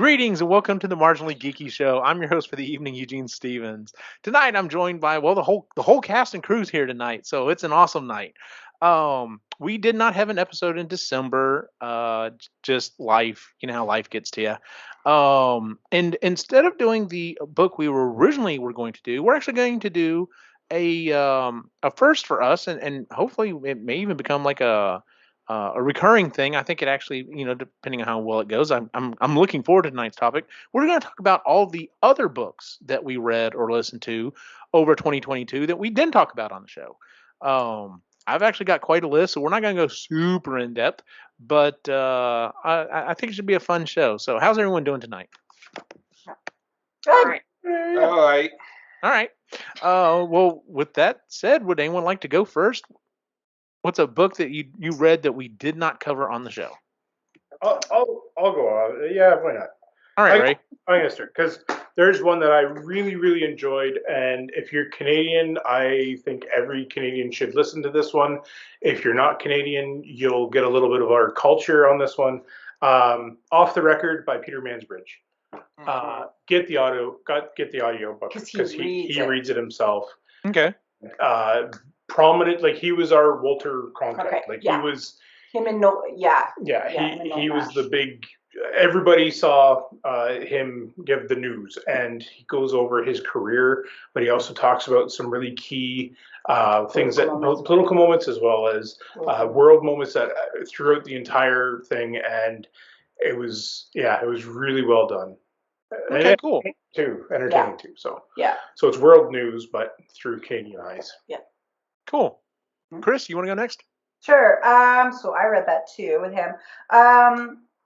Greetings and welcome to the Marginally Geeky Show. I'm your host for the evening, Eugene Stevens. Tonight I'm joined by the whole cast and crew's here tonight, so it's an awesome night. We did not have an episode in December. Just life, you know how life gets to you. And instead of doing the book we were going to do, we're actually going to do a first for us, and hopefully it may even become like a recurring thing. I think it actually, depending on how well it goes, I'm looking forward to tonight's topic. We're going to talk about all the other books that we read or listened to over 2022 that we didn't talk about on the show. I've actually got quite a list, so we're not going to go super in depth, but I think it should be a fun show. So, how's everyone doing tonight? All right. All right. All right. Well, with that said, would anyone like to go first? What's a book that you read that we did not cover on the show? I'll go on. Yeah, why not? All right, Ray. I'm gonna start because there's one that I really, really enjoyed, and if you're Canadian, I think every Canadian should listen to this one. If you're not Canadian, you'll get a little bit of our culture on this one. Off the Record by Peter Mansbridge. Get the audio book because he reads it himself. Okay. Prominent, like he was our Walter Cronkite. Okay, Like yeah. he was Him and he was the big. Everybody saw him give the news, and he goes over his career, but he also talks about some really key things political moments as well as world moments that throughout the entire thing, and it was really well done. Okay, cool. Entertaining too. So yeah. So it's world news, but through Canadian eyes. Yeah. Cool. Chris, you want to go next? Sure. So I read that too with him.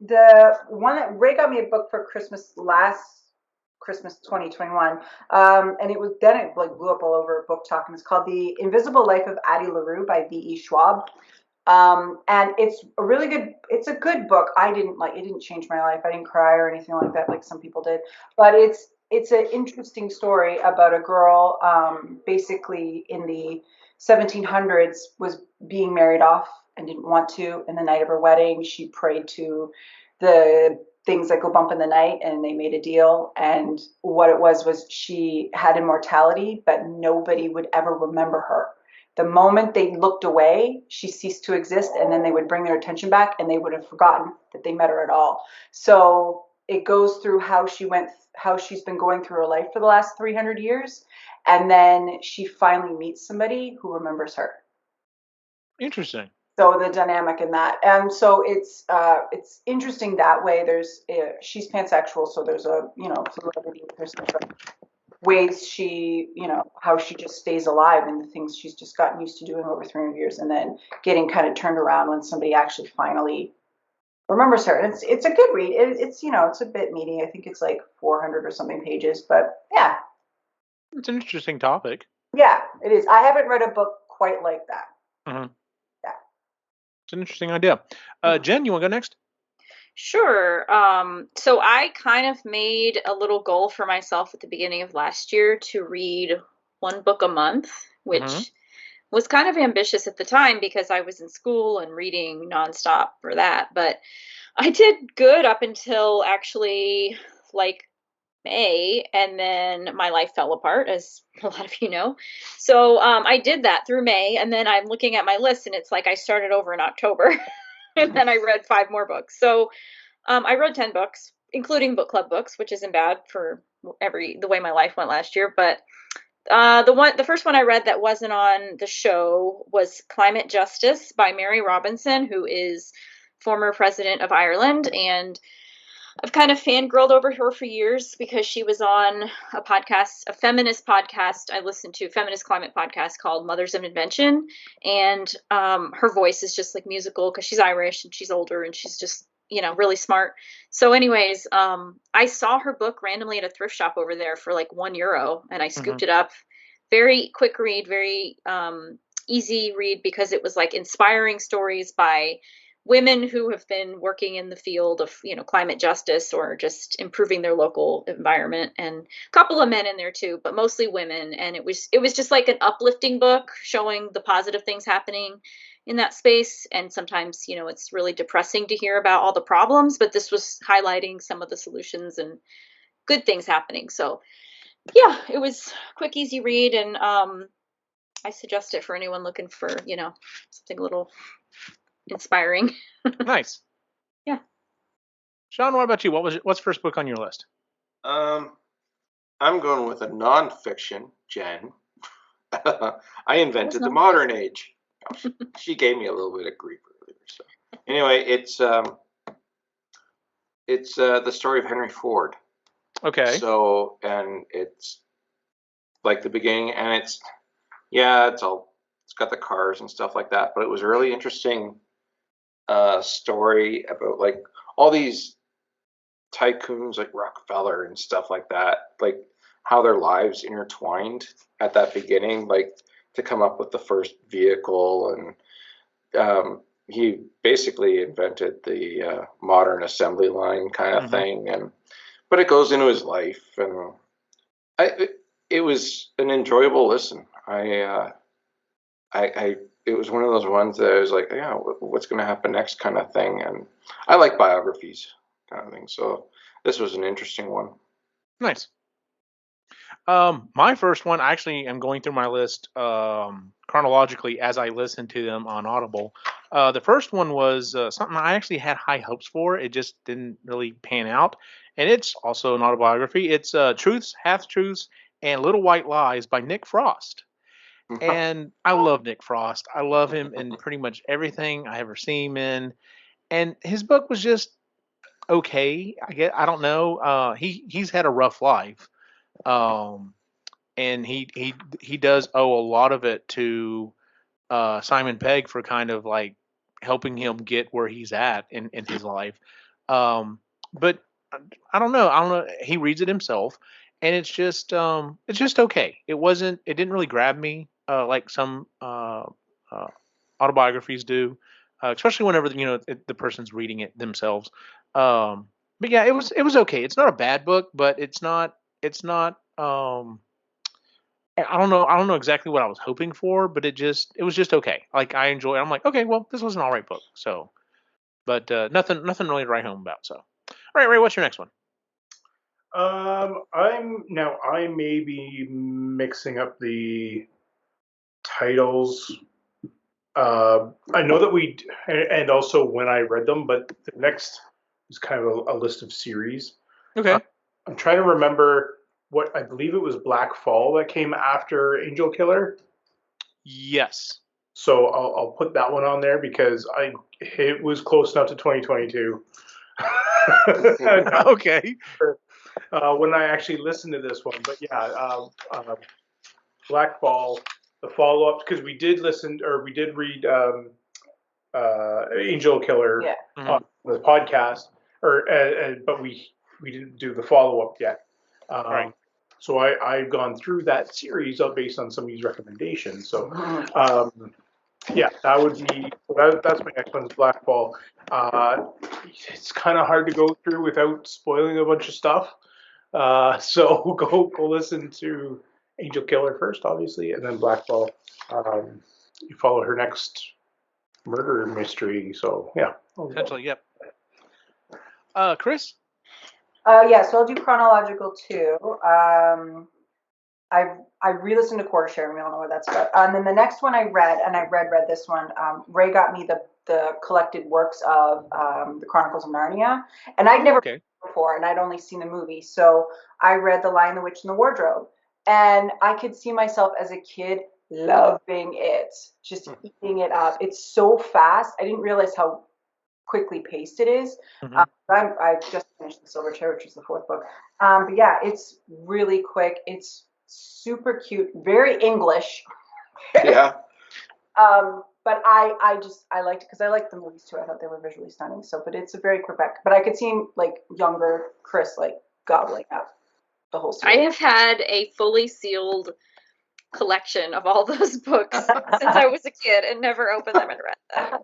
The one that Ray got me a book for Christmas last Christmas 2021. And it like blew up all over Book Talk, and it's called The Invisible Life of Addie LaRue by V.E. Schwab. And it's a good book. It didn't change my life. I didn't cry or anything like that, like some people did, but it's an interesting story about a girl, basically in the 1700s was being married off and didn't want to. And the night of her wedding, she prayed to the things that go bump in the night, and they made a deal. And what it was she had immortality, but nobody would ever remember her. The moment they looked away, she ceased to exist, and then they would bring their attention back, and they would have forgotten that they met her at all. So it goes through how she's been going through her life for the last 300 years. And then she finally meets somebody who remembers her. Interesting. So the dynamic in that, and so it's interesting that way. She's pansexual, so there's a fluidity. There's different ways she, how she just stays alive and the things she's just gotten used to doing over 300 years, and then getting kind of turned around when somebody actually finally remembers her. And it's a good read. It's a bit meaty. I think it's like 400 or something pages, but yeah. It's an interesting topic. Yeah, it is. I haven't read a book quite like that. Mm-hmm. Yeah. It's an interesting idea. Jen, you want to go next? Sure. So I kind of made a little goal for myself at the beginning of last year to read one book a month, which was kind of ambitious at the time because I was in school and reading nonstop for that. But I did good up until actually like May, and then my life fell apart, as a lot of you know. So I did that through May, and then I'm looking at my list, and it's like I started over in October, and then I read 5 more books. So I read 10 books, including book club books, which isn't bad for the way my life went last year. But the first one I read that wasn't on the show was Climate Justice by Mary Robinson, who is former president of Ireland, and I've kind of fangirled over her for years because she was on a podcast, a feminist podcast I listened to, feminist climate podcast called Mothers of Invention. And her voice is just like musical because she's Irish and she's older and she's just, really smart. So anyways, I saw her book randomly at a thrift shop over there for like €1 and I scooped it up. Very quick read, very easy read because it was like inspiring stories by women who have been working in the field of, climate justice or just improving their local environment, and a couple of men in there too, but mostly women. And it was just like an uplifting book showing the positive things happening in that space. And sometimes, it's really depressing to hear about all the problems, but this was highlighting some of the solutions and good things happening. So yeah, it was a quick, easy read. And I suggest it for anyone looking for, something a little inspiring. Nice. Yeah. Sean, what about you? What's first book on your list? I'm going with a nonfiction, Jen. I invented the modern age. She gave me a little bit of grief earlier. So anyway, it's the story of Henry Ford. Okay. So, and it's like the beginning, and it's got the cars and stuff like that, but it was a really interesting story about like all these tycoons like Rockefeller and stuff like that, like how their lives intertwined at that beginning, like to come up with the first vehicle. And he basically invented the modern assembly line kind of thing. But it goes into his life, and it was an enjoyable listen. It was one of those ones that I was like, yeah, what's going to happen next kind of thing. And I like biographies kind of thing. So this was an interesting one. Nice. My first one, I actually am going through my list chronologically as I listen to them on Audible. The first one was something I actually had high hopes for. It just didn't really pan out. And it's also an autobiography. It's Truths, Half-Truths, and Little White Lies by Nick Frost. And I love Nick Frost. I love him in pretty much everything I ever see him in. And his book was just okay. I don't know. He's had a rough life. And he does owe a lot of it to Simon Pegg for kind of like helping him get where he's at in his life. But I don't know. He reads it himself, and it's just okay. It didn't really grab me like some autobiographies do, especially whenever the person's reading it themselves. But yeah, it was okay. It's not a bad book, but it's not. I don't know exactly what I was hoping for, but it was just okay. Like I enjoy it. I'm like, okay, well, this was an all right book. So, but nothing really to write home about. So, all right, Ray, what's your next one? I may be mixing up the titles. I know that and also when I read them, but the next is kind of a list of series. Okay. I'm trying to remember what I believe it was Black Fall that came after Angel Killer. Yes. So I'll put that one on there because it was close enough to 2022. Okay. When I actually listened to this one, but yeah, Black Fall, the follow up, because we did read Angel Killer on the podcast, but we didn't do the follow up yet. Right. So I've gone through that series based on somebody's recommendations. So yeah, that would be that's my next one is Black Fall. It's kind of hard to go through without spoiling a bunch of stuff. So go listen to Angel Killer first, obviously, and then Black Fall. You follow her next murder mystery. So yeah, Essentially, yep. Chris? Yeah, so I'll do chronological too. I re-listened to Quarter Share. We all know what that's about. And then the next one I read, and I read this one. Ray got me the collected works of the Chronicles of Narnia, and I'd never read it before, and I'd only seen the movie. So I read The Lion, the Witch, and the Wardrobe, and I could see myself as a kid loving it, just eating it up. It's so fast. I didn't realize how quickly paced it is. I just finished The Silverchair, which is the fourth book. But yeah, it's really quick. It's super cute, very English. Yeah. But I liked it because I liked the movies too. I thought they were visually stunning. So, but it's a very quick back. But I could see like younger Chris like gobbling up the whole series. I have had a fully sealed collection of all those books since I was a kid and never opened them and read them.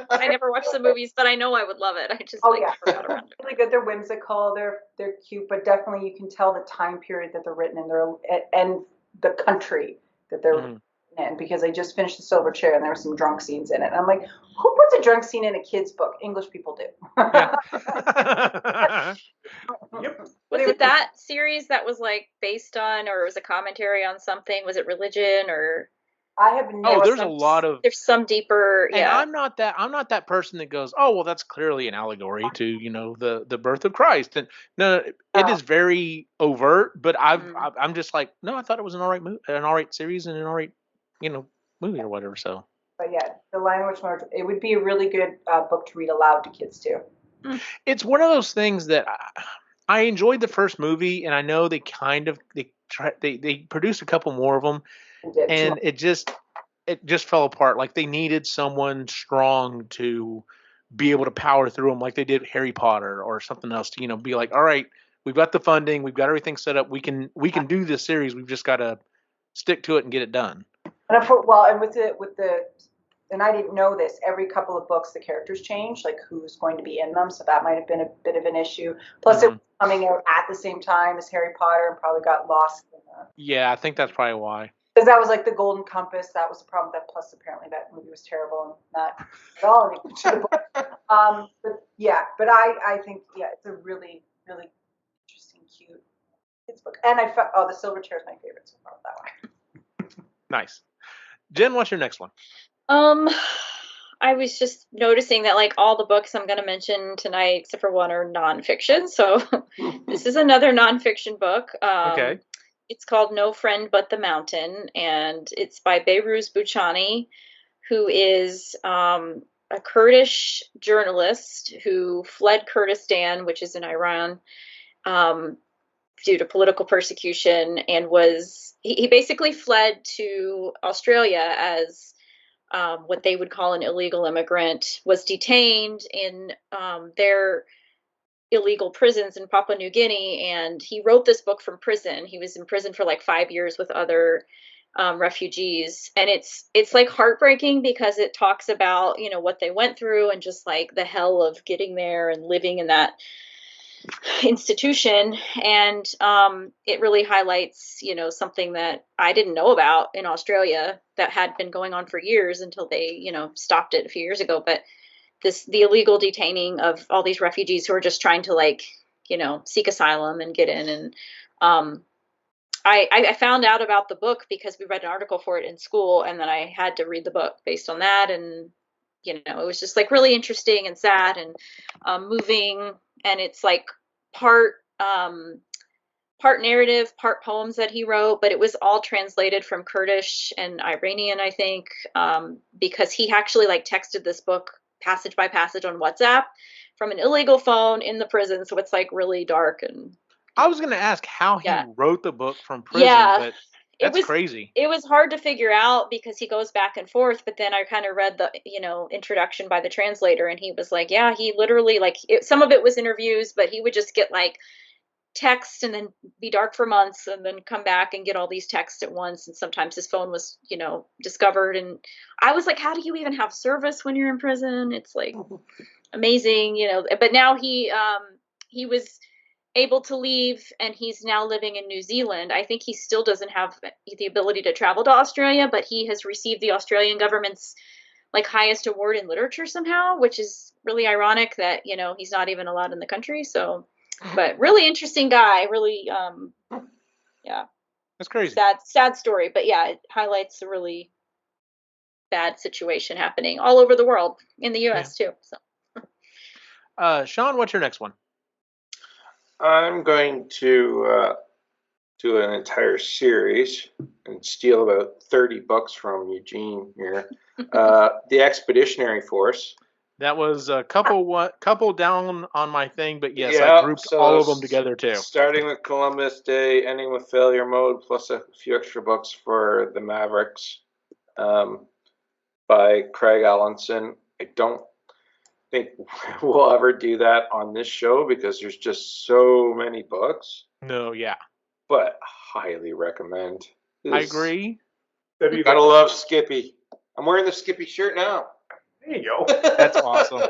I never watched the movies, but I know I would love it. I just never got around to it. Really good. They're whimsical. They're cute, but definitely you can tell the time period that they're written in, and the country that they're written in, because I just finished The Silver Chair and there were some drunk scenes in it. And I'm like, who puts a drunk scene in a kid's book? English people do. Yeah. Yep. Was it that series that was like based on, or was a commentary on something? Was it religion or? I have never. There's a lot of. There's some deeper. And I'm not that person that goes, oh well, that's clearly an allegory to the birth of Christ. And no, it is very overt. But I'm just like, no, I thought it was an all right series and an all right movie or whatever. So. But yeah, The Lion, Witch, and Wardrobe, it would be a really good book to read aloud to kids too. It's one of those things that I enjoyed the first movie, and I know they produced a couple more of them, and it just fell apart. Like they needed someone strong to be able to power through them, like they did Harry Potter or something else. To be like, all right, we've got the funding, we've got everything set up, we can do this series. We've just got to stick to it and get it done. And and with the and I didn't know this, every couple of books the characters change, like who's going to be in them, so that might have been a bit of an issue. Plus it was coming out at the same time as Harry Potter and probably got lost in Yeah, I think that's probably why. Because that was like the Golden Compass, that was the problem with that. Plus apparently that movie was terrible and not at all anything to the book. But I think it's a really, really interesting, cute kids book. And The Silver Chair is my favorite, so I love that one. Nice. Jen, what's your next one? I was just noticing that like all the books I'm going to mention tonight, except for one, are nonfiction. So this is another nonfiction book. Okay. It's called No Friend But the Mountain, and it's by Behrooz Boochani, who is a Kurdish journalist who fled Kurdistan, which is in Iran, due to political persecution, and he basically fled to Australia as what they would call an illegal immigrant, was detained in their illegal prisons in Papua New Guinea, and he wrote this book from prison. He was in prison for like 5 years with other refugees, and it's like heartbreaking because it talks about what they went through and just like the hell of getting there and living in that institution. And it really highlights something that I didn't know about in Australia that had been going on for years until they stopped it a few years ago. But the illegal detaining of all these refugees who are just trying to seek asylum and get in. And I found out about the book because we read an article for it in school, and then I had to read the book based on that. And it was just like really interesting and sad and moving. And it's like part narrative, part poems that he wrote, but it was all translated from Kurdish and Iranian, I think, because he actually texted this book passage by passage on WhatsApp from an illegal phone in the prison. So it's like really dark. And I was going to ask how he wrote the book from prison, but that's crazy. It was hard to figure out because he goes back and forth, but then I kind of read the, introduction by the translator, and he was like, yeah, he literally some of it was interviews, but he would just get text and then be dark for months and then come back and get all these texts at once. And sometimes his phone was, discovered. And I was like, how do you even have service when you're in prison? It's amazing, but now he was able to leave, and he's now living in New Zealand. I think he still doesn't have the ability to travel to Australia, but he has received the Australian government's highest award in literature somehow, which is really ironic that, he's not even allowed in the country. So, but really interesting guy, really, that's crazy. Sad story, but yeah, it highlights a really bad situation happening all over the world, in the US too. So, Sean, what's your next one? I'm going to do an entire series and steal about 30 books from Eugene here. The Expeditionary Force. That was a couple down on my thing, but yes, I grouped all of them together too. Starting with Columbus Day, ending with Failure Mode, plus a few extra books for the Mavericks by Craig Allinson. I don't think we'll ever do that on this show because there's just so many books. No, yeah. But highly recommend. I agree. Gotta love Skippy. I'm wearing the Skippy shirt now. There you go. That's awesome.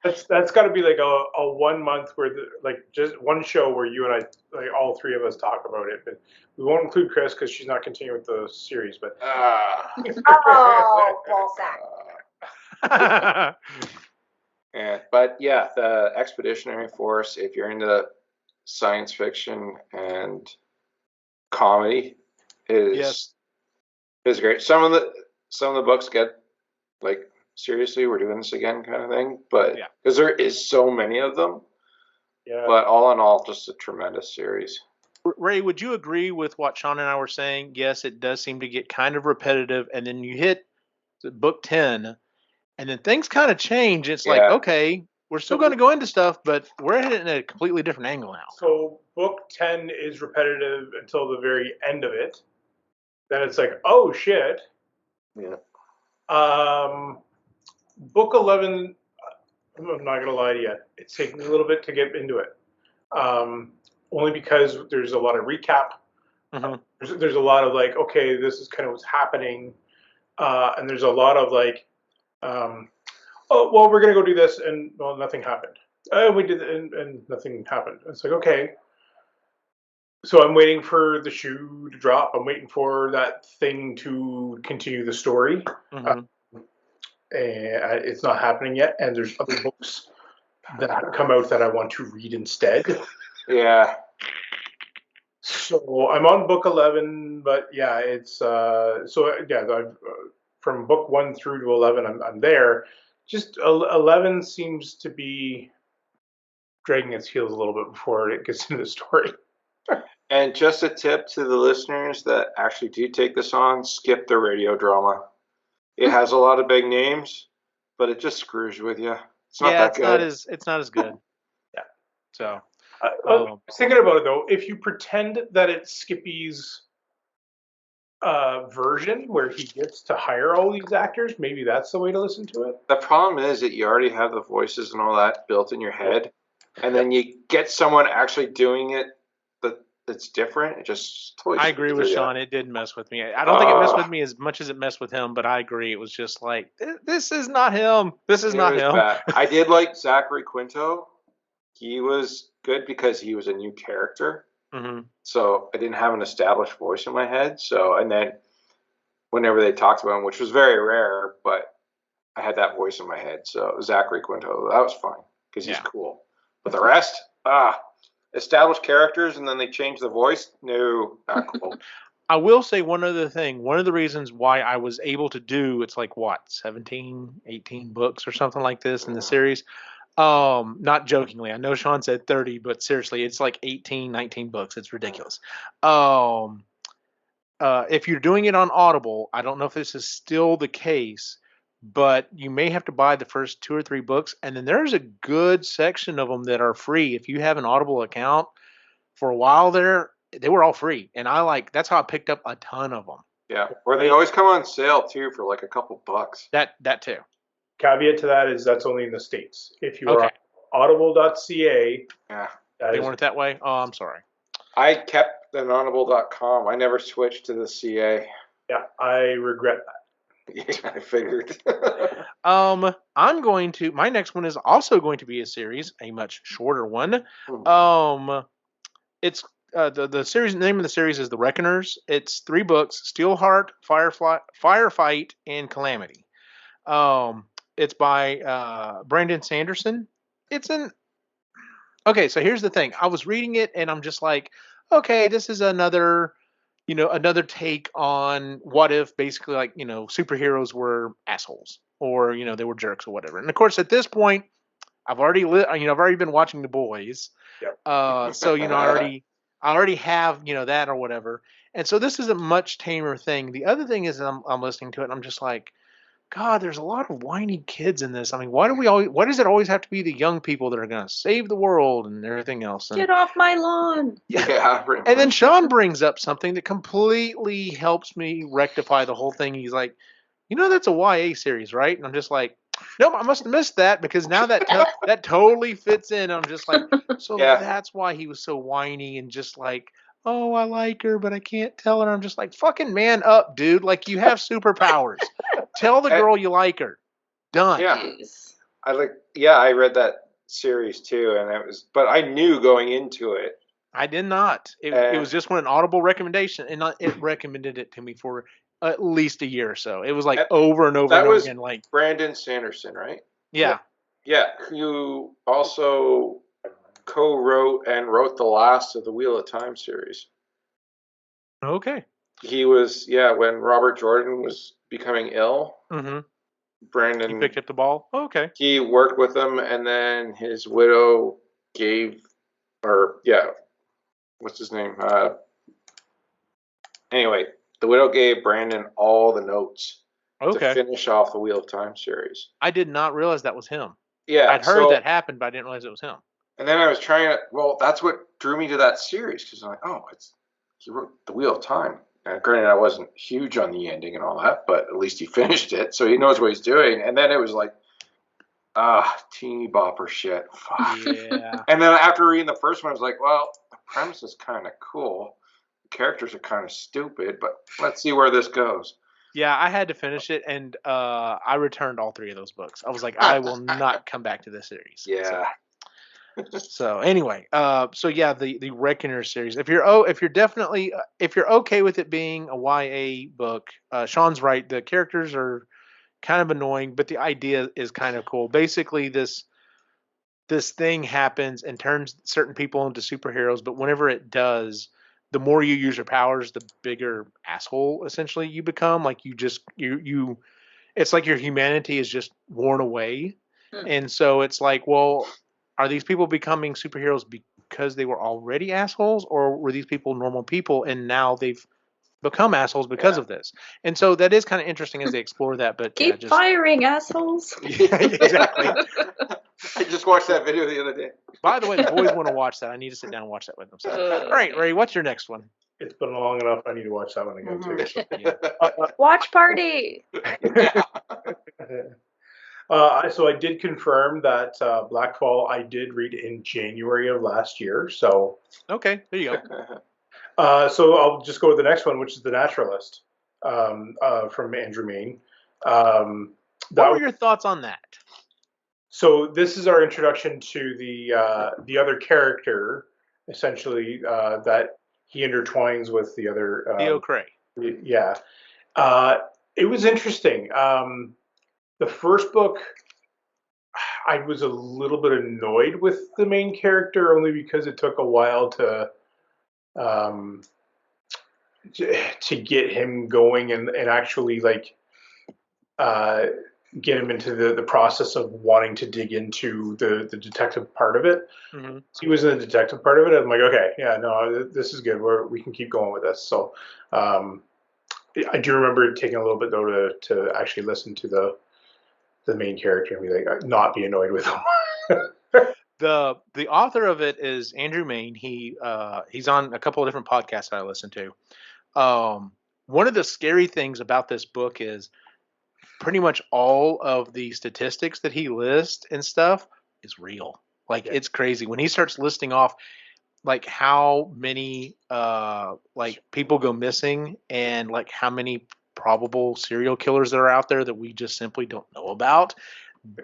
That's got to be like a 1 month where just one show where you and I, like all three of us, talk about it. But we won't include Chris because she's not continuing with the series. But Oh, ball sack. But yeah, the Expeditionary Force. If you're into science fiction and comedy, is great. Some of the books get like, seriously, we're doing this again kind of thing, but because there is so many of them. Yeah. But all in all, just a tremendous series. Ray, would you agree with what Sean and I were saying? Yes, it does seem to get kind of repetitive, and then you hit book 10, and then things kind of change. It's like, okay, we're still going to go into stuff, but we're heading in a completely different angle now. So book 10 is repetitive until the very end of it. Then it's like, oh shit. Yeah. Book 11, I'm not going to lie to you, it's taken me a little bit to get into it. Only because there's a lot of recap. Mm-hmm. There's a lot of like, okay, this is kind of what's happening. And there's a lot of like, oh, well, we're going to go do this, and well, nothing happened. We did, and nothing happened. It's like, okay. So I'm waiting for the shoe to drop. I'm waiting for that thing to continue the story. Mm-hmm. And it's not happening yet. And there's other books that come out that I want to read instead. Yeah. So I'm on book 11, but yeah, it's from book 1 through to 11, I'm there. Just 11 seems to be dragging its heels a little bit before it gets into the story. And just a tip to the listeners that actually do take this on: skip the radio drama. It has a lot of big names, but it just screws with you. It's not that good. It's not as good. Yeah. So I was thinking about it though. If you pretend that it's Skippy's version where he gets to hire all these actors, maybe that's the way to listen to it. The problem is that you already have the voices and all that built in your head, and then you get someone actually doing it that's different. It just totally. I agree with Sean. It did mess with me. I don't think it messed with me as much as it messed with him, but I agree. It was just like, this is not him. This is not him. Bad. I did like Zachary Quinto. He was good because he was a new character. Mm-hmm. So I didn't have an established voice in my head. So, and then whenever they talked about him, which was very rare, but I had that voice in my head. So Zachary Quinto, that was fine because he's cool. But the rest, established characters and then they change the voice. No, not cool. I will say one other thing. One of the reasons why I was able to do, it's like what, 17, 18 books or something like this in the series. Not jokingly. I know Sean said 30, but seriously, it's like 18, 19 books. It's ridiculous. If you're doing it on Audible, I don't know if this is still the case, but you may have to buy the first 2 or 3 books, and then there's a good section of them that are free. If you have an Audible account, for a while there, they were all free, and that's how I picked up a ton of them. Yeah, or they always come on sale too for like a couple bucks. That too. Caveat to that is that's only in the States. If you are on audible.ca, they weren't that way. Oh, I'm sorry. I kept an audible.com. I never switched to the CA. Yeah, I regret that. Yeah, I figured. My next one is also going to be a series, a much shorter one. It's the series name of the series is The Reckoners. It's 3 books: Steelheart, Firefight, and Calamity. It's by Brandon Sanderson. Okay, so here's the thing. I was reading it and I'm just like, okay, this is another take on what if basically like, superheroes were assholes or, they were jerks or whatever. And of course, at this point, I've already been watching The Boys. Yep. So, I already have, that or whatever. And so this is a much tamer thing. The other thing is I'm listening to it and I'm just like, God, there's a lot of whiny kids in this. I mean, why does it always have to be the young people that are going to save the world and everything else? And, get off my lawn. Yeah. And then Sean brings up something that completely helps me rectify the whole thing. He's like, that's a YA series, right? And I'm just like, nope, I must have missed that because now that totally fits in. I'm just like, so that's why he was so whiny and just like, oh, I like her, but I can't tell her. I'm just like, fucking man up, dude. Like, you have superpowers. Tell the girl you like her. Done. Yeah. I read that series too, and but I knew going into it. I did not. It was just an Audible recommendation, and it recommended it to me for at least a year or so. It was like over and over and over again. Like Brandon Sanderson, right? Yeah. Yeah, who also co-wrote and wrote the last of the Wheel of Time series. Okay. He was, when Robert Jordan was becoming ill. Mm-hmm. Brandon he picked up the ball. Oh, okay. He worked with him, and then his widow what's his name? Anyway, the widow gave Brandon all the notes to finish off the Wheel of Time series. I did not realize that was him. Yeah, I'd heard that happened, but I didn't realize it was him. And then I was trying to. Well, that's what drew me to that series, because I'm like, he wrote the Wheel of Time. And granted, I wasn't huge on the ending and all that, but at least he finished it, so he knows what he's doing. And then it was like, teeny bopper shit. Fuck. Yeah. And then after reading the first one, I was like, well, the premise is kind of cool. The characters are kind of stupid, but let's see where this goes. Yeah, I had to finish it, and I returned all 3 of those books. I was like, I will not come back to this series. Yeah. So anyway, the Reckoner series. If you're okay with it being a YA book, Sean's right. The characters are kind of annoying, but the idea is kind of cool. Basically, this thing happens and turns certain people into superheroes, but whenever it does, the more you use your powers, the bigger asshole essentially you become. Like you it's like your humanity is just worn away. And so it's like, well, are these people becoming superheroes because they were already assholes, or were these people normal people and now they've become assholes because of this? And so that is kind of interesting as they explore that. But keep firing assholes. Yeah, exactly. I just watched that video the other day. By the way, the boys want to watch that. I need to sit down and watch that with them. So, all right, Ray, what's your next one? It's been long enough. I need to watch that one again too. So. Watch party. So I did confirm that Blackfall I did read in January of last year. So okay, there you go. So I'll just go with the next one, which is The Naturalist from Andrew Mayne. What were your thoughts on that? So this is our introduction to the other character, essentially, that he intertwines with the other. Theo Cray. Yeah. It was interesting. The first book, I was a little bit annoyed with the main character, only because it took a while to get him going and actually get him into the process of wanting to dig into the detective part of it. Mm-hmm. So he was in the detective part of it. I'm like, okay, yeah, no, this is good. We can keep going with this. So I do remember taking a little bit though to actually listen to the main character and be like, not be annoyed with him. The author of it is Andrew Mayne. He's on a couple of different podcasts that I listen to. One of the scary things about this book is pretty much all of the statistics that he lists and stuff is real. Like, it's crazy when he starts listing off like how many people go missing and like how many probable serial killers that are out there that we just simply don't know about.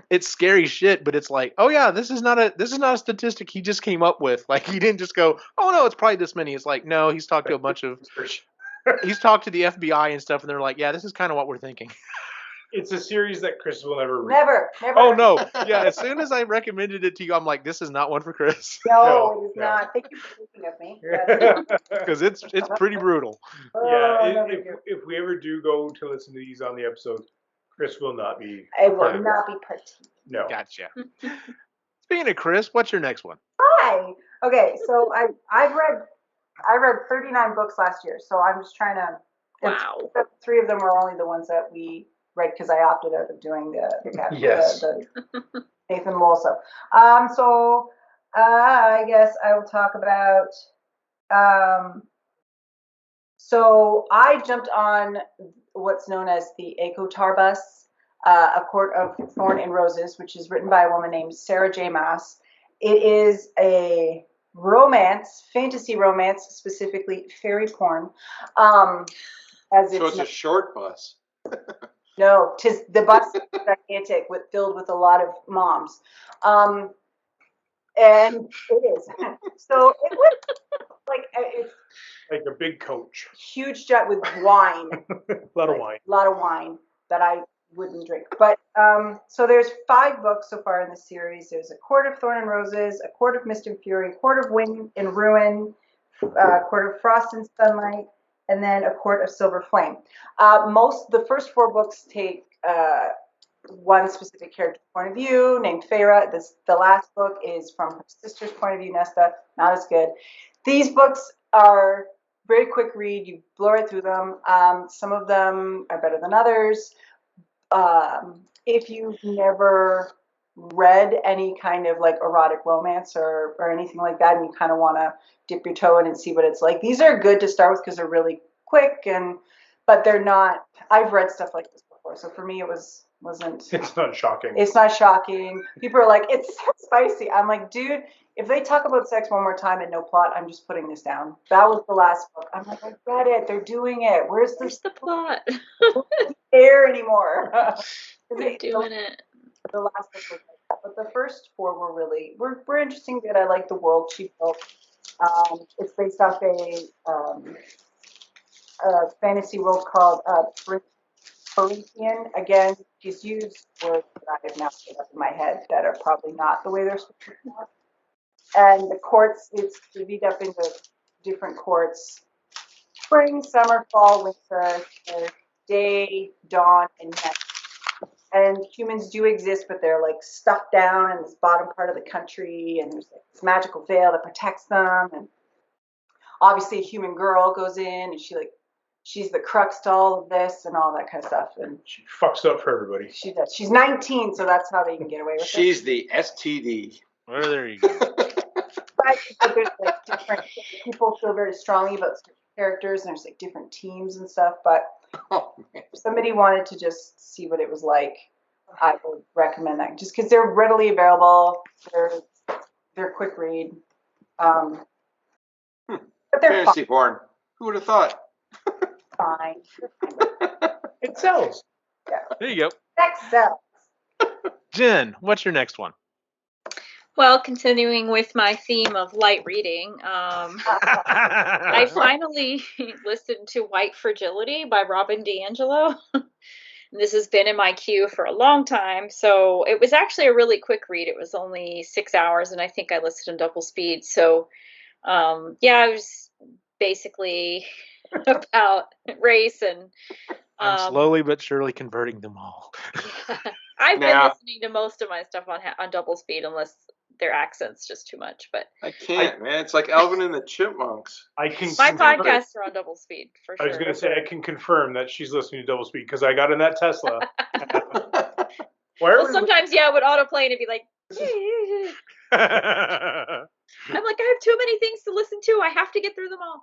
It's scary shit, but it's like, oh yeah, this is not a statistic he just came up with. Like, he didn't just go, oh no, it's probably this many. It's like, no, he's talked to a bunch of he's talked to the FBI and stuff, and they're like, yeah, this is kind of what we're thinking. It's a series that Chris will never read. Never. Oh no, yeah. As soon as I recommended it to you, I'm like, this is not one for Chris. No, it is not. Thank you for thinking of me. Because it's pretty brutal. Yeah, if we ever do go to listen to these on the episodes, Chris will not be. I will not be partaking. No. Gotcha. Speaking of Chris, what's your next one? Hi. Okay, so I read 39 books last year, so I'm just trying to. Wow. 3 of them were only the ones that we read because I opted out of doing the Nathan Lowell stuff. So I guess I will talk about. So I jumped on what's known as the Eco-Tar Bus, A Court of Thorn and Roses, which is written by a woman named Sarah J. Maas. It is a romance, fantasy romance, specifically fairy porn. As So it's a short bus. No, 'tis the bus is gigantic, filled with a lot of moms, and it is. So it was like it's Like a big coach. huge jet with wine, A lot of wine. a lot of wine that I wouldn't drink. But so there's 5 books so far in the series. There's A Court of Thorn and Roses, A Court of Mist and Fury, Court of Wind and Ruin, Court of Frost and Sunlight, and then A Court of Silver Flame. The first 4 books take one specific character's point of view, named Feyre. The last book is from her sister's point of view, Nesta. Not as good. These books are very quick read. You blow right through them. Some of them are better than others. If you've never read any kind of like erotic romance or anything like that, and you kind of want to dip your toe in and see what it's like, these are good to start with because they're really quick, but they're not. I've read stuff like this before, so for me it wasn't. It's not shocking. It's not shocking. People are like, it's so spicy. I'm like, dude, if they talk about sex one more time and no plot, I'm just putting this down. That was the last book. I'm like, I get it. They're doing it. Where's the plot? Air anymore? They're doing it. The last book was like that, but the first 4 were interesting. Good. I like the world she built. It's based off a fantasy world called Corinthian. Again, she's used words that I have now put up in my head that are probably not the way they're supposed to be. And the courts, it's divided up into different courts: spring, summer, fall, winter, day, dawn, and night. And humans do exist, but they're like stuffed down in this bottom part of the country, and there's like this magical veil that protects them. And obviously, a human girl goes in, and she's the crux to all of this and all that kind of stuff. And she fucks up for everybody. She does. She's 19, so that's how they can get away with it. She's the STD. Well, there you go. But there's like different people feel very strongly about certain characters, and there's like different teams and stuff. But if somebody wanted to just see what it was like, I would recommend that, just because they're readily available. They're quick read. But they're fantasy porn. Who would have thought? fine. It sells. Yeah. There you go. Sex sells. Jen, what's your next one? Well, continuing with my theme of light reading, I finally listened to White Fragility by Robin DiAngelo. This has been in my queue for a long time, so it was actually a really quick read. It was only 6 hours, and I think I listened in double speed. So, it was basically about race and. I'm slowly but surely converting them all. I've been listening to most of my stuff on double speed, unless their accent's just too much. But I can't, man. It's like Alvin and the Chipmunks. My podcasts are on double speed for sure. I was going to say I can confirm that she's listening to double speed because I got in that Tesla. Well, sometimes it would autoplay and it'd be like. I'm like, I have too many things to listen to. I have to get through them all.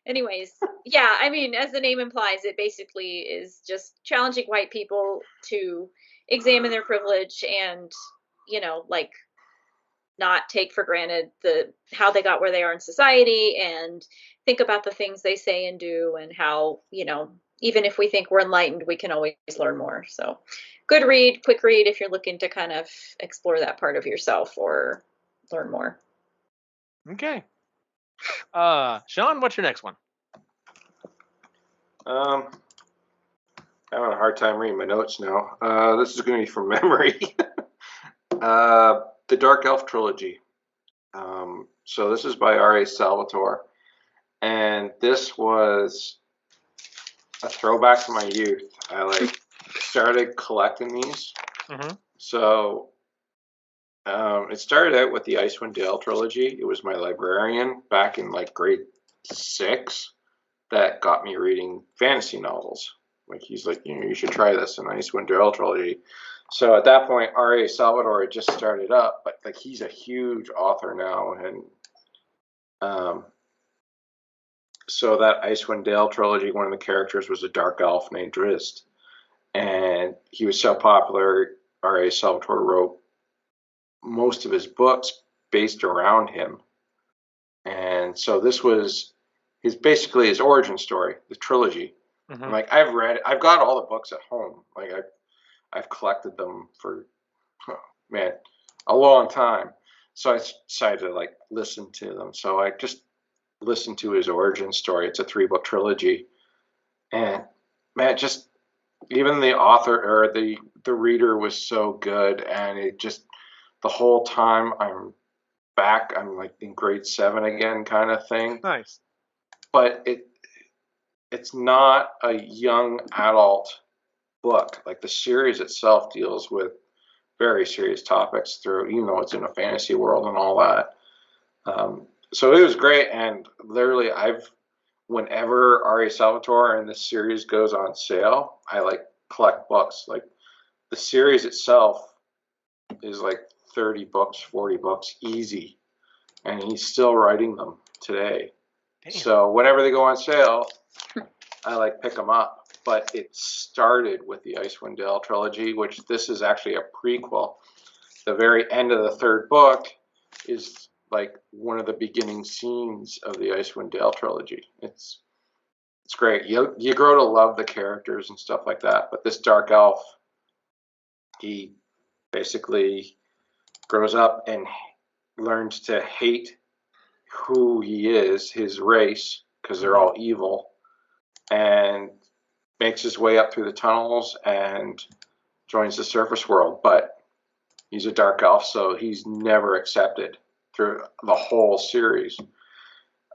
Anyways, I mean, as the name implies, it basically is just challenging white people to examine their privilege and, not take for granted how they got where they are in society, and think about the things they say and do, and how, even if we think we're enlightened, we can always learn more. So good read, quick read if you're looking to kind of explore that part of yourself or learn more. Okay. Sean, what's your next one? I'm having a hard time reading my notes now. This is going to be from memory. The Dark Elf Trilogy. So this is by R.A. Salvatore. And this was a throwback to my youth. I started collecting these. Mm-hmm. So it started out with the Icewind Dale trilogy. It was my librarian back in grade 6 that got me reading fantasy novels. He's like, you should try this, an Icewind Dale trilogy. So at that point, R.A. Salvatore had just started up, but he's a huge author now, and so that Icewind Dale trilogy, one of the characters was a dark elf named Drizzt, and he was so popular. R.A. Salvatore wrote most of his books based around him. And so this was basically his origin story, the trilogy. Mm-hmm. And like I've got all the books at home. Like I've collected them for a long time. So I decided to like listen to them. So I just listened to his origin story. It's a 3-book trilogy. And man, just even the author or the reader was so good, and it just the whole time I'm like in grade 7 again kind of thing. Nice. But it's not a young adult book. Like the series itself deals with very serious topics through, even though it's in a fantasy world and all that. So it was great, and literally whenever R.A. Salvatore and this series goes on sale, I like collect books. Like the series itself is like 30 books, 40 books, easy. And he's still writing them today. Damn. So whenever they go on sale, I like pick them up. But it started with the Icewind Dale trilogy, which this is actually a prequel. The very end of the 3rd book is like one of the beginning scenes of the Icewind Dale trilogy. It's great. You grow to love the characters and stuff like that. But this dark elf, he basically grows up and learns to hate who he is, his race, because they're all evil, and makes his way up through the tunnels and joins the surface world. But he's a dark elf, so he's never accepted through the whole series.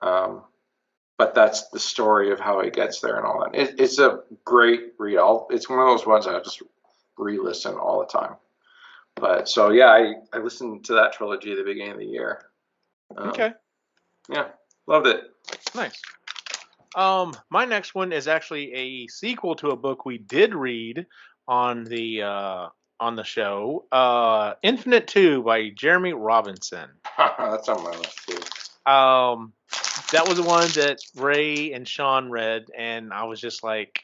But that's the story of how he gets there and all that. It's a great read. It's one of those ones I just re-listen all the time. But so yeah, I listened to that trilogy at the beginning of the year. Okay. Yeah, loved it. Nice. My next one is actually a sequel to a book we did read on the show. Infinite 2 by Jeremy Robinson. That's on my list too. That was the one that Ray and Sean read, and I was just like,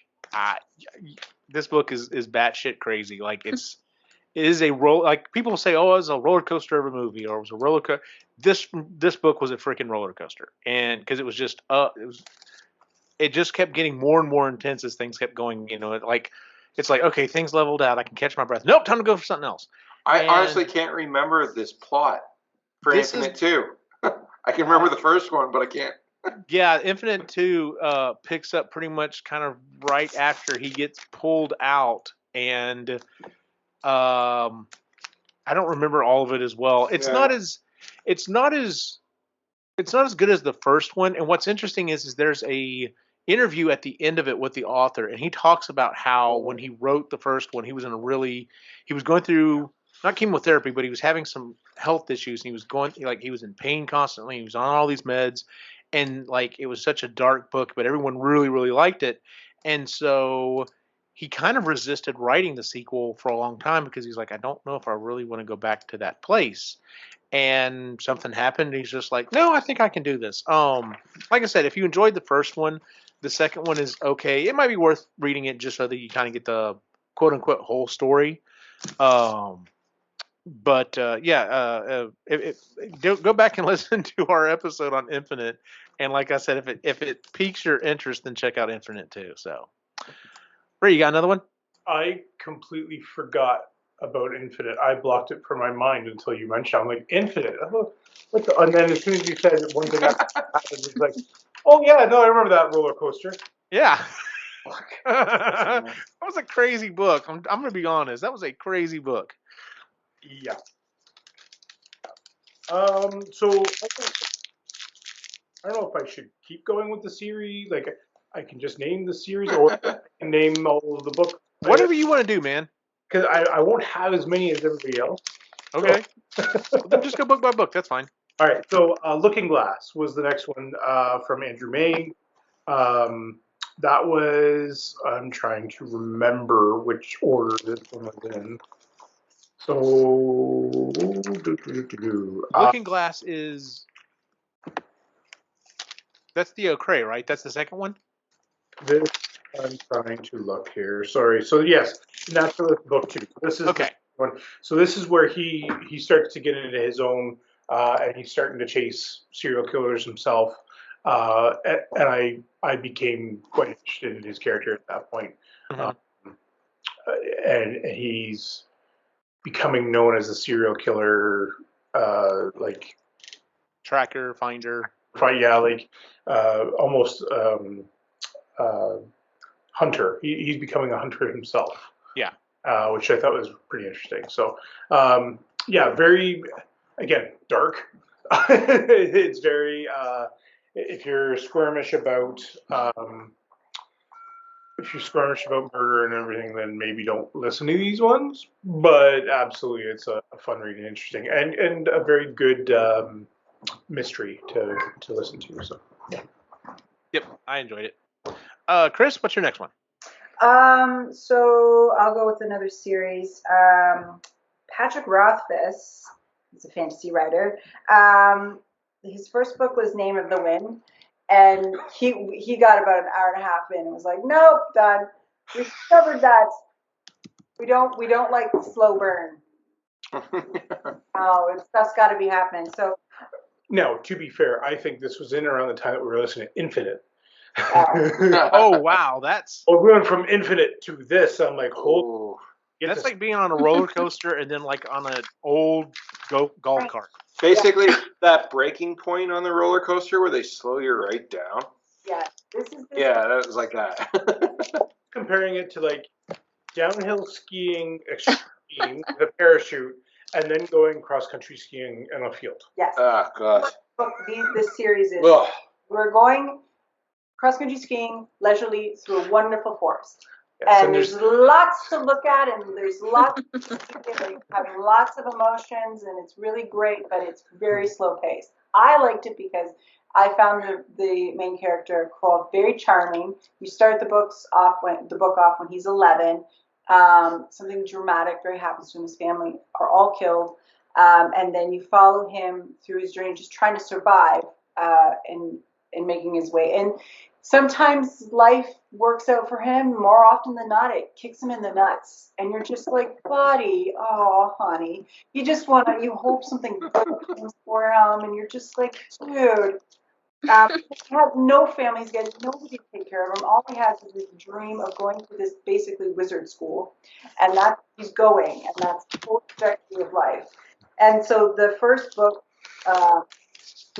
this book is batshit crazy. Like it is a roll. Like people say, oh, it was a roller coaster of a movie, or it was a roller coaster. This book was a freaking roller coaster, and because it was just it just kept getting more and more intense as things kept going. You know, it's like okay, things leveled out. I can catch my breath. Nope, time to go for something else. I honestly can't remember this plot for Infinite 2. I can remember the first one, but I can't. Yeah, Infinite 2 picks up pretty much kind of right after he gets pulled out, and I don't remember all of it as well. It's not as good as the first one. And what's interesting is there's a interview at the end of it with the author, and he talks about how when he wrote the first one, he was going through not chemotherapy, but he was having some health issues, and he was in pain constantly. He was on all these meds, and like it was such a dark book, but everyone really, really liked it, and so he kind of resisted writing the sequel for a long time because he's like, I don't know if I really want to go back to that place. And something happened. He's just like, no, I think I can do this. Like I said, if you enjoyed the first one, the second one is okay. It might be worth reading it just so that you kind of get the quote unquote whole story. Go back and listen to our episode on Infinite. And like I said, if it piques your interest, then check out Infinite too. So, Ray, you got another one? I completely forgot about Infinite. I blocked it from my mind until you mentioned. I'm like, Infinite. And then as soon as you said it, one thing happened, it's like, oh yeah, no, I remember that roller coaster. Yeah. That was a crazy book. I'm going to be honest. That was a crazy book. Yeah. So I don't know if I should keep going with the series. Like, I can just name the series, or I can name all of the books. Whatever you want to do, man. Because I won't have as many as everybody else. Okay. Well, then just go book by book. That's fine. All right. So Looking Glass was the next one from Andrew May. That was, I'm trying to remember which order this one was in. So, Looking Glass is... That's Theo Cray, right? That's the second one? I'm trying to look here. Sorry. So, yes, Naturalist Book 2. This is okay. the one. So this is where he starts to get into his own and he's starting to chase serial killers himself. And I became quite interested in his character at that point. Mhm. And he's becoming known as a serial killer, like Tracker, finder. yeah, like almost hunter. He's becoming a hunter himself. Yeah. Which I thought was pretty interesting. So, yeah, very, again, dark. It's very, if you're squirmish about, murder and everything, then maybe don't listen to these ones. But absolutely, it's a fun read and interesting, and a very good mystery to listen to. So, yeah. Yep, I enjoyed it. Chris, what's your next one? So I'll go with another series. Patrick Rothfuss is a fantasy writer. His first book was Name of the Wind, and he got about an hour and a half in and was like, nope, done. We discovered that we don't like the slow burn. Oh, stuff's got to be happening. So now, to be fair, I think this was in around the time that we were listening to Infinite. Oh wow, that's we went from Infinite to this. I'm like, that's like being on a roller coaster and then like on an old golf cart. Basically, that breaking point on the roller coaster where they slow you right down. Yeah, this is. Yeah, that was like that. Comparing it to like downhill skiing, skiing with a parachute, and then going cross country skiing in a field. Yes. Oh gosh. This series is. Ugh. We're going cross-country skiing leisurely through a wonderful forest. Yes, and there's lots to look at, and there's lots having lots of emotions, and it's really great, but it's very slow paced. I liked it because I found the main character called very charming. You start the book off when he's 11. Something dramatic very happens to him. His family are all killed, and then you follow him through his journey, just trying to survive and making his way. And sometimes life works out for him. More often than not, it kicks him in the nuts. And you're just like, buddy, oh, honey. You just you hope something good comes for him. And you're just like, dude. He has no family. He's got nobody to take care of him. All he has is this dream of going to this basically wizard school. And that's he's going. And that's the whole trajectory of life. And so the first book, the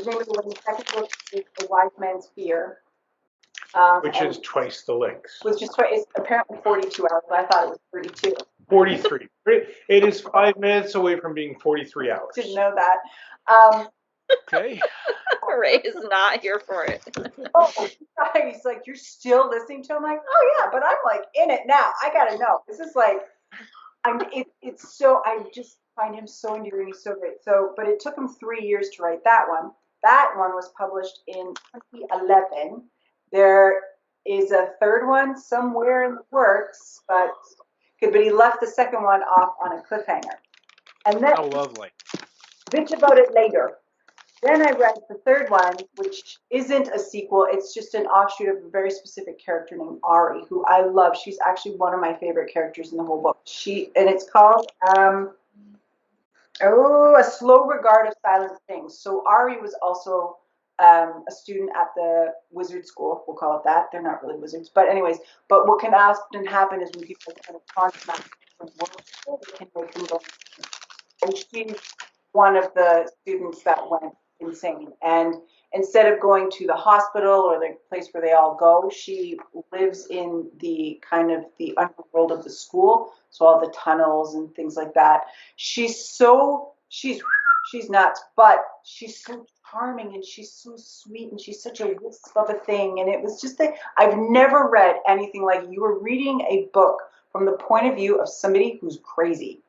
name of the second book is A Wise Man's Fear. Which is twice the length. Which is it's apparently 42 hours, but I thought it was 32. 43. It is 5 minutes away from being 43 hours. Didn't know that. Okay. Ray is not here for it. Oh, he's like, you're still listening to him? I'm like, oh yeah, but I'm like in it now. I gotta know. This is like, it's so, I just find him so endearing. He's so great. So, but it took him 3 years to write that one. That one was published in 2011. There is a third one somewhere in the works, but he left the second one off on a cliffhanger. And then, oh, lovely. Bitch about it later. Then I read the third one, which isn't a sequel. It's just an offshoot of a very specific character named Ari, who I love. She's actually one of my favorite characters in the whole book. And it's called A Slow Regard of Silent Things. So Ari was also a student at the wizard school. We'll call it that. They're not really wizards, but anyways. But what can often happen is when people kind of contact different worlds, they can make them go. And she's one of the students that went insane, and instead of going to the hospital or the place where they all go, she lives in the kind of the underworld of the school, so all the tunnels and things like that. She's nuts, but she's so charming and she's so sweet and she's such a wisp of a thing. And it was just I've never read anything like you were reading a book from the point of view of somebody who's crazy.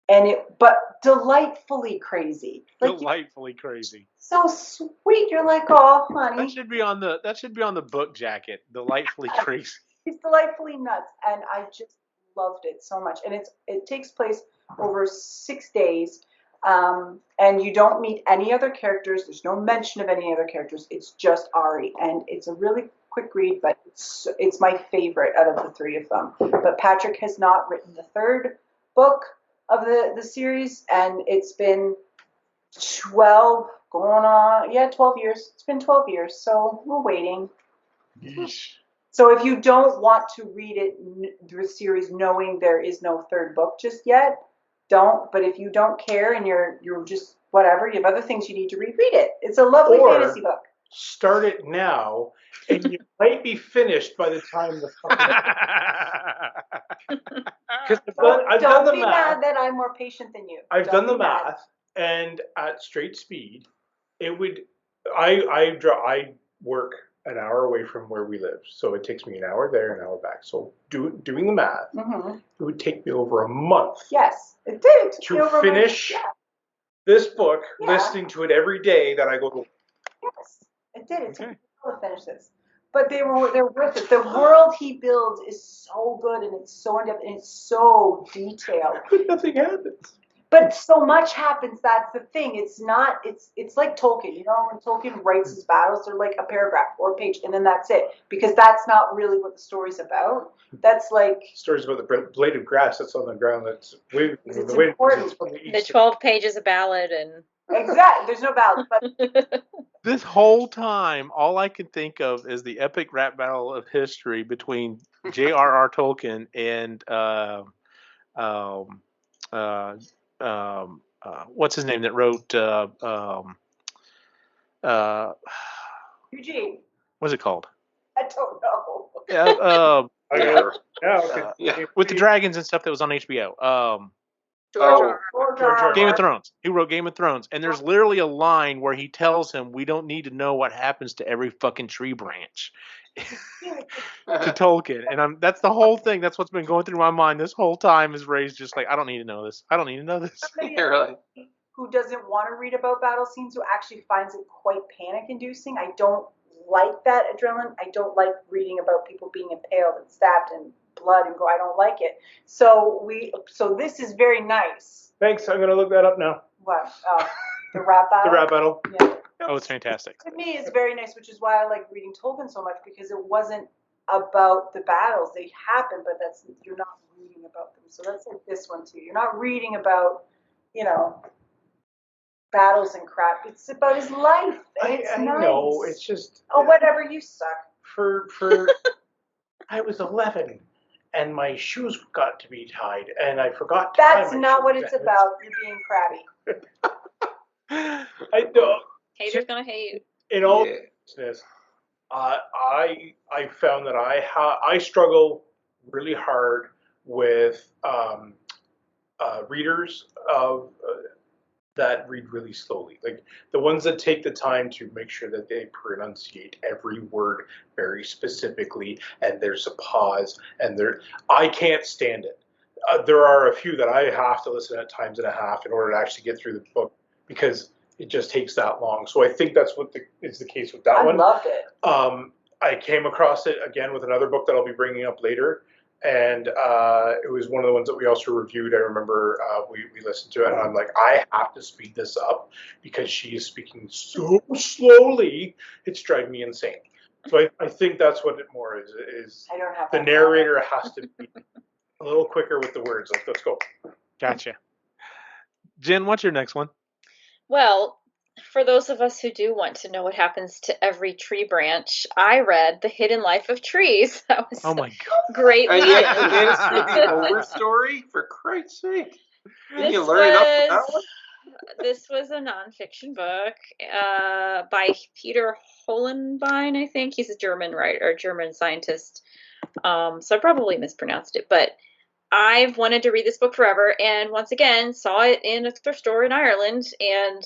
But delightfully crazy. Delightfully crazy. So sweet. You're like, oh, honey. That should be on the book jacket. Delightfully crazy. It's delightfully nuts, and I just loved it so much. And it takes place over 6 days, and you don't meet any other characters. There's no mention of any other characters. It's just Ari, and it's a really quick read, but it's my favorite out of the three of them. But Patrick has not written the third book of the series, and it's been 12 going on, 12 years. It's been 12 years, so we're waiting. Yeesh. So if you don't want to read it, the series, knowing there is no third book just yet, don't. But if you don't care and you're just whatever, you have other things you need to read, read it. It's a lovely fantasy book. Start it now, and you might be finished by the time the fucking. Because I've done the math. Don't be mad that I'm more patient than you. I've done the math, and at straight speed, it would. I work an hour away from where we live, so it takes me an hour there, an hour back. So doing the math, it would take me over a month. Yes, it did. To finish this book, listening to it every day that I go. Yes, it did. It took me to finish this. But they're worth it. The world he builds is so good, and it's so in depth, and it's so detailed. But nothing happens. But so much happens. That's the thing. It's not. It's like Tolkien. You know, when Tolkien writes his battles, they're like a paragraph or a page, and then that's it. Because that's not really what the story's about. That's like stories about the blade of grass that's on the ground. That's way. It's important. The 12 pages of ballad and. Exactly. There's no ballad. But this whole time, all I can think of is the epic rap battle of history between J.R.R. Tolkien and what's his name that wrote Eugene. What's it called? I don't know. With the dragons and stuff that was on HBO. George Game of Thrones. He wrote Game of Thrones, and there's literally a line where he tells him, "We don't need to know what happens to every fucking tree branch." To Tolkien, and that's the whole thing. That's what's been going through my mind this whole time. Is Ray's just like, I don't need to know this. I don't need to know this. Really? Who doesn't want to read about battle scenes? Who actually finds it quite panic-inducing? I don't like that adrenaline. I don't like reading about people being impaled and stabbed and blood and go. I don't like it. So this is very nice. Thanks. I'm gonna look that up now. What? The rap battle. The rap battle. Yeah. Oh, it's fantastic. To me, it's very nice, which is why I like reading Tolkien so much, because it wasn't about the battles. They happen, but you're not reading about them. So that's like this one too. You're not reading about, battles and crap. It's about his life. It's nice. know. It's just. Oh, whatever. You suck. For I was 11, and my shoes got to be tied, and I forgot to tie my shoes. That's not what it's about. You're being crabby. I know. Haters gonna hate you. In all seriousness, I found that I struggle really hard with readers of that read really slowly, like the ones that take the time to make sure that they pronunciate every word very specifically, and there's a pause, and I can't stand it. There are a few that I have to listen at times and a half in order to actually get through the book, because it just takes that long. So I think that's what is the case with that one. I loved it. I came across it again with another book that I'll be bringing up later, and it was one of the ones that we also reviewed. I remember we listened to it, and I'm like, I have to speed this up because she is speaking so slowly. It's driving me insane. So I think that's what it more is I don't have the narrator has to be a little quicker with the words. Like, let's go. Gotcha. Jen, what's your next one? Well, for those of us who do want to know what happens to every tree branch, I read The Hidden Life of Trees. That was my God. Great. And yet, again, it's the Overstory, for Christ's sake. Didn't you learn enough from that one? This was a nonfiction book by Peter Hollenbein, I think. He's a German writer, German scientist. So I probably mispronounced it, but I've wanted to read this book forever, and once again saw it in a thrift store in Ireland. And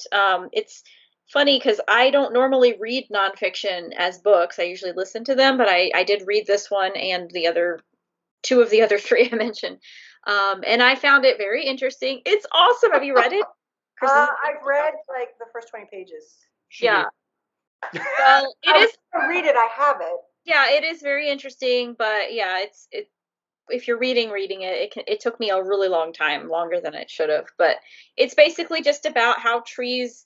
it's funny because I don't normally read nonfiction as books. I usually listen to them, but I did read this one and the other two of the other three I mentioned, and I found it very interesting. It's awesome. Have you read it? I've read like the first 20 pages. Yeah. Well, it is. I read it. I have it. Yeah, it is very interesting, but yeah, it. If you're reading it, it took me a really long time, longer than it should have. But it's basically just about how trees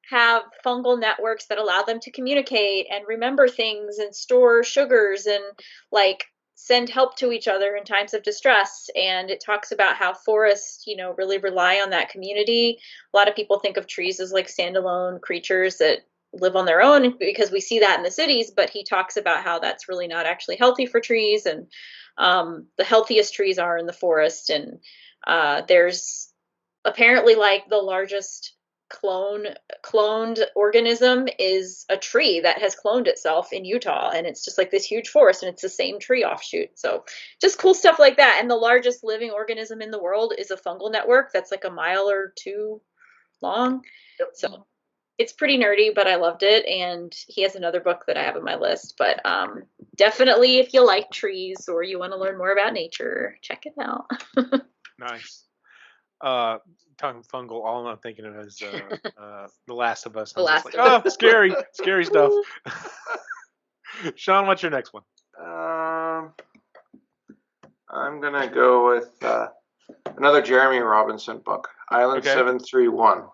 have fungal networks that allow them to communicate and remember things and store sugars and like send help to each other in times of distress. And it talks about how forests, really rely on that community. A lot of people think of trees as like standalone creatures that live on their own because we see that in the cities, but he talks about how that's really not actually healthy for trees. And the healthiest trees are in the forest. And there's apparently like the largest cloned organism is a tree that has cloned itself in Utah, and it's just like this huge forest, and it's the same tree offshoot. So just cool stuff like that. And the largest living organism in the world is a fungal network that's like a mile or two long. Yep. So it's pretty nerdy, but I loved it. And he has another book that I have on my list. But definitely, if you like trees or you want to learn more about nature, check it out. Nice. Talking fungal, all I'm thinking of is The Last of Us. The Last of Us. Oh, scary stuff. Sean, what's your next one? I'm gonna go with another Jeremy Robinson book, Island 731.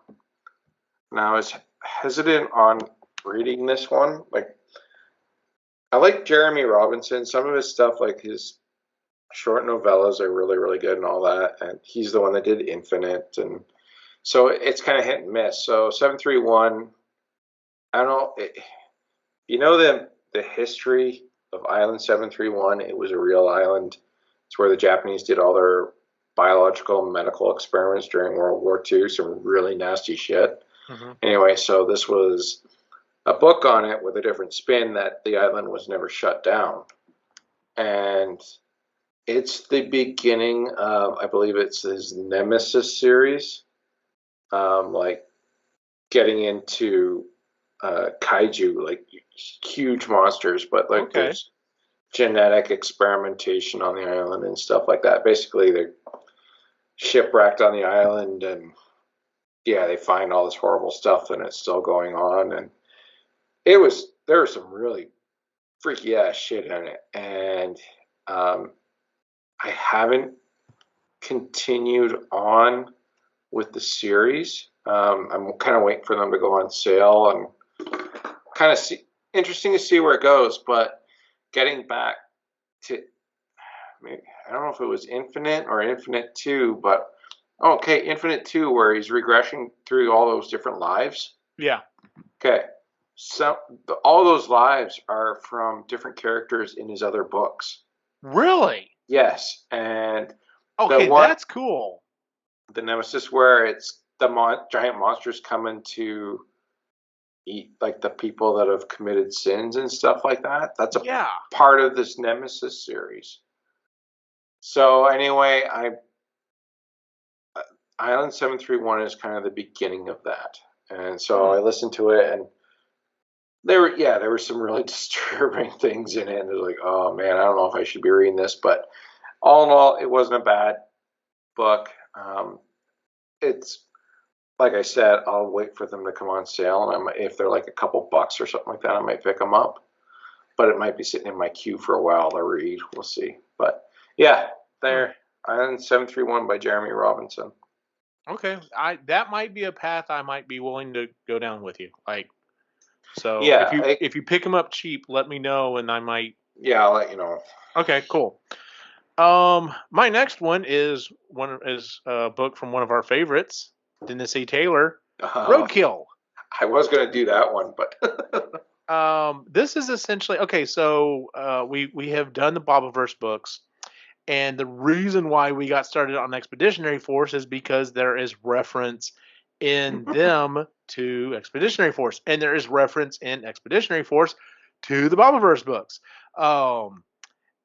Now, I was hesitant on reading this one. Like, I like Jeremy Robinson. Some of his stuff, like his short novellas, are really, really good and all that. And he's the one that did Infinite, and so it's kind of hit and miss. So 731, I don't know. The history of Island 731. It was a real island. It's where the Japanese did all their biological and medical experiments during World War II. Some really nasty shit. Mm-hmm. Anyway, so this was a book on it with a different spin, that the island was never shut down. And it's the beginning of, I believe it's his Nemesis series, like getting into kaiju, like huge monsters, but like there's genetic experimentation on the island and stuff like that. Basically, they're shipwrecked on the island, and they find all this horrible stuff, and it's still going on. And there was some really freaky ass shit in it, and I haven't continued on with the series. I'm kind of waiting for them to go on sale, and kind of interesting to see where it goes. But getting back to, I don't know if it was Infinite or Infinite 2, but Infinite 2, where he's regressing through all those different lives. Yeah. Okay. So all those lives are from different characters in his other books. Really? Yes. And that's cool. The Nemesis, where it's the giant monsters coming to eat like the people that have committed sins and stuff like that. That's a part of this Nemesis series. So anyway, Island 731 is kind of the beginning of that. And so I listened to it, and there were some really disturbing things in it. And it was like, oh man, I don't know if I should be reading this, but all in all, it wasn't a bad book. It's, like I said, I'll wait for them to come on sale, and if they're like a couple bucks or something like that, I might pick them up. But it might be sitting in my queue for a while to read. We'll see. But there, Island 731 by Jeremy Robinson. Okay, that might be a path I might be willing to go down with you. So if you pick them up cheap, let me know, and I might. Yeah, I'll let you know. Okay, cool. My next one is a book from one of our favorites, Dennis E. Taylor, Roadkill. I was going to do that one, but this is essentially so we have done the Bobaverse books, and the reason why we got started on Expeditionary Force is because there is reference in them to Expeditionary Force, and there is reference in Expeditionary Force to the Bobaverse books.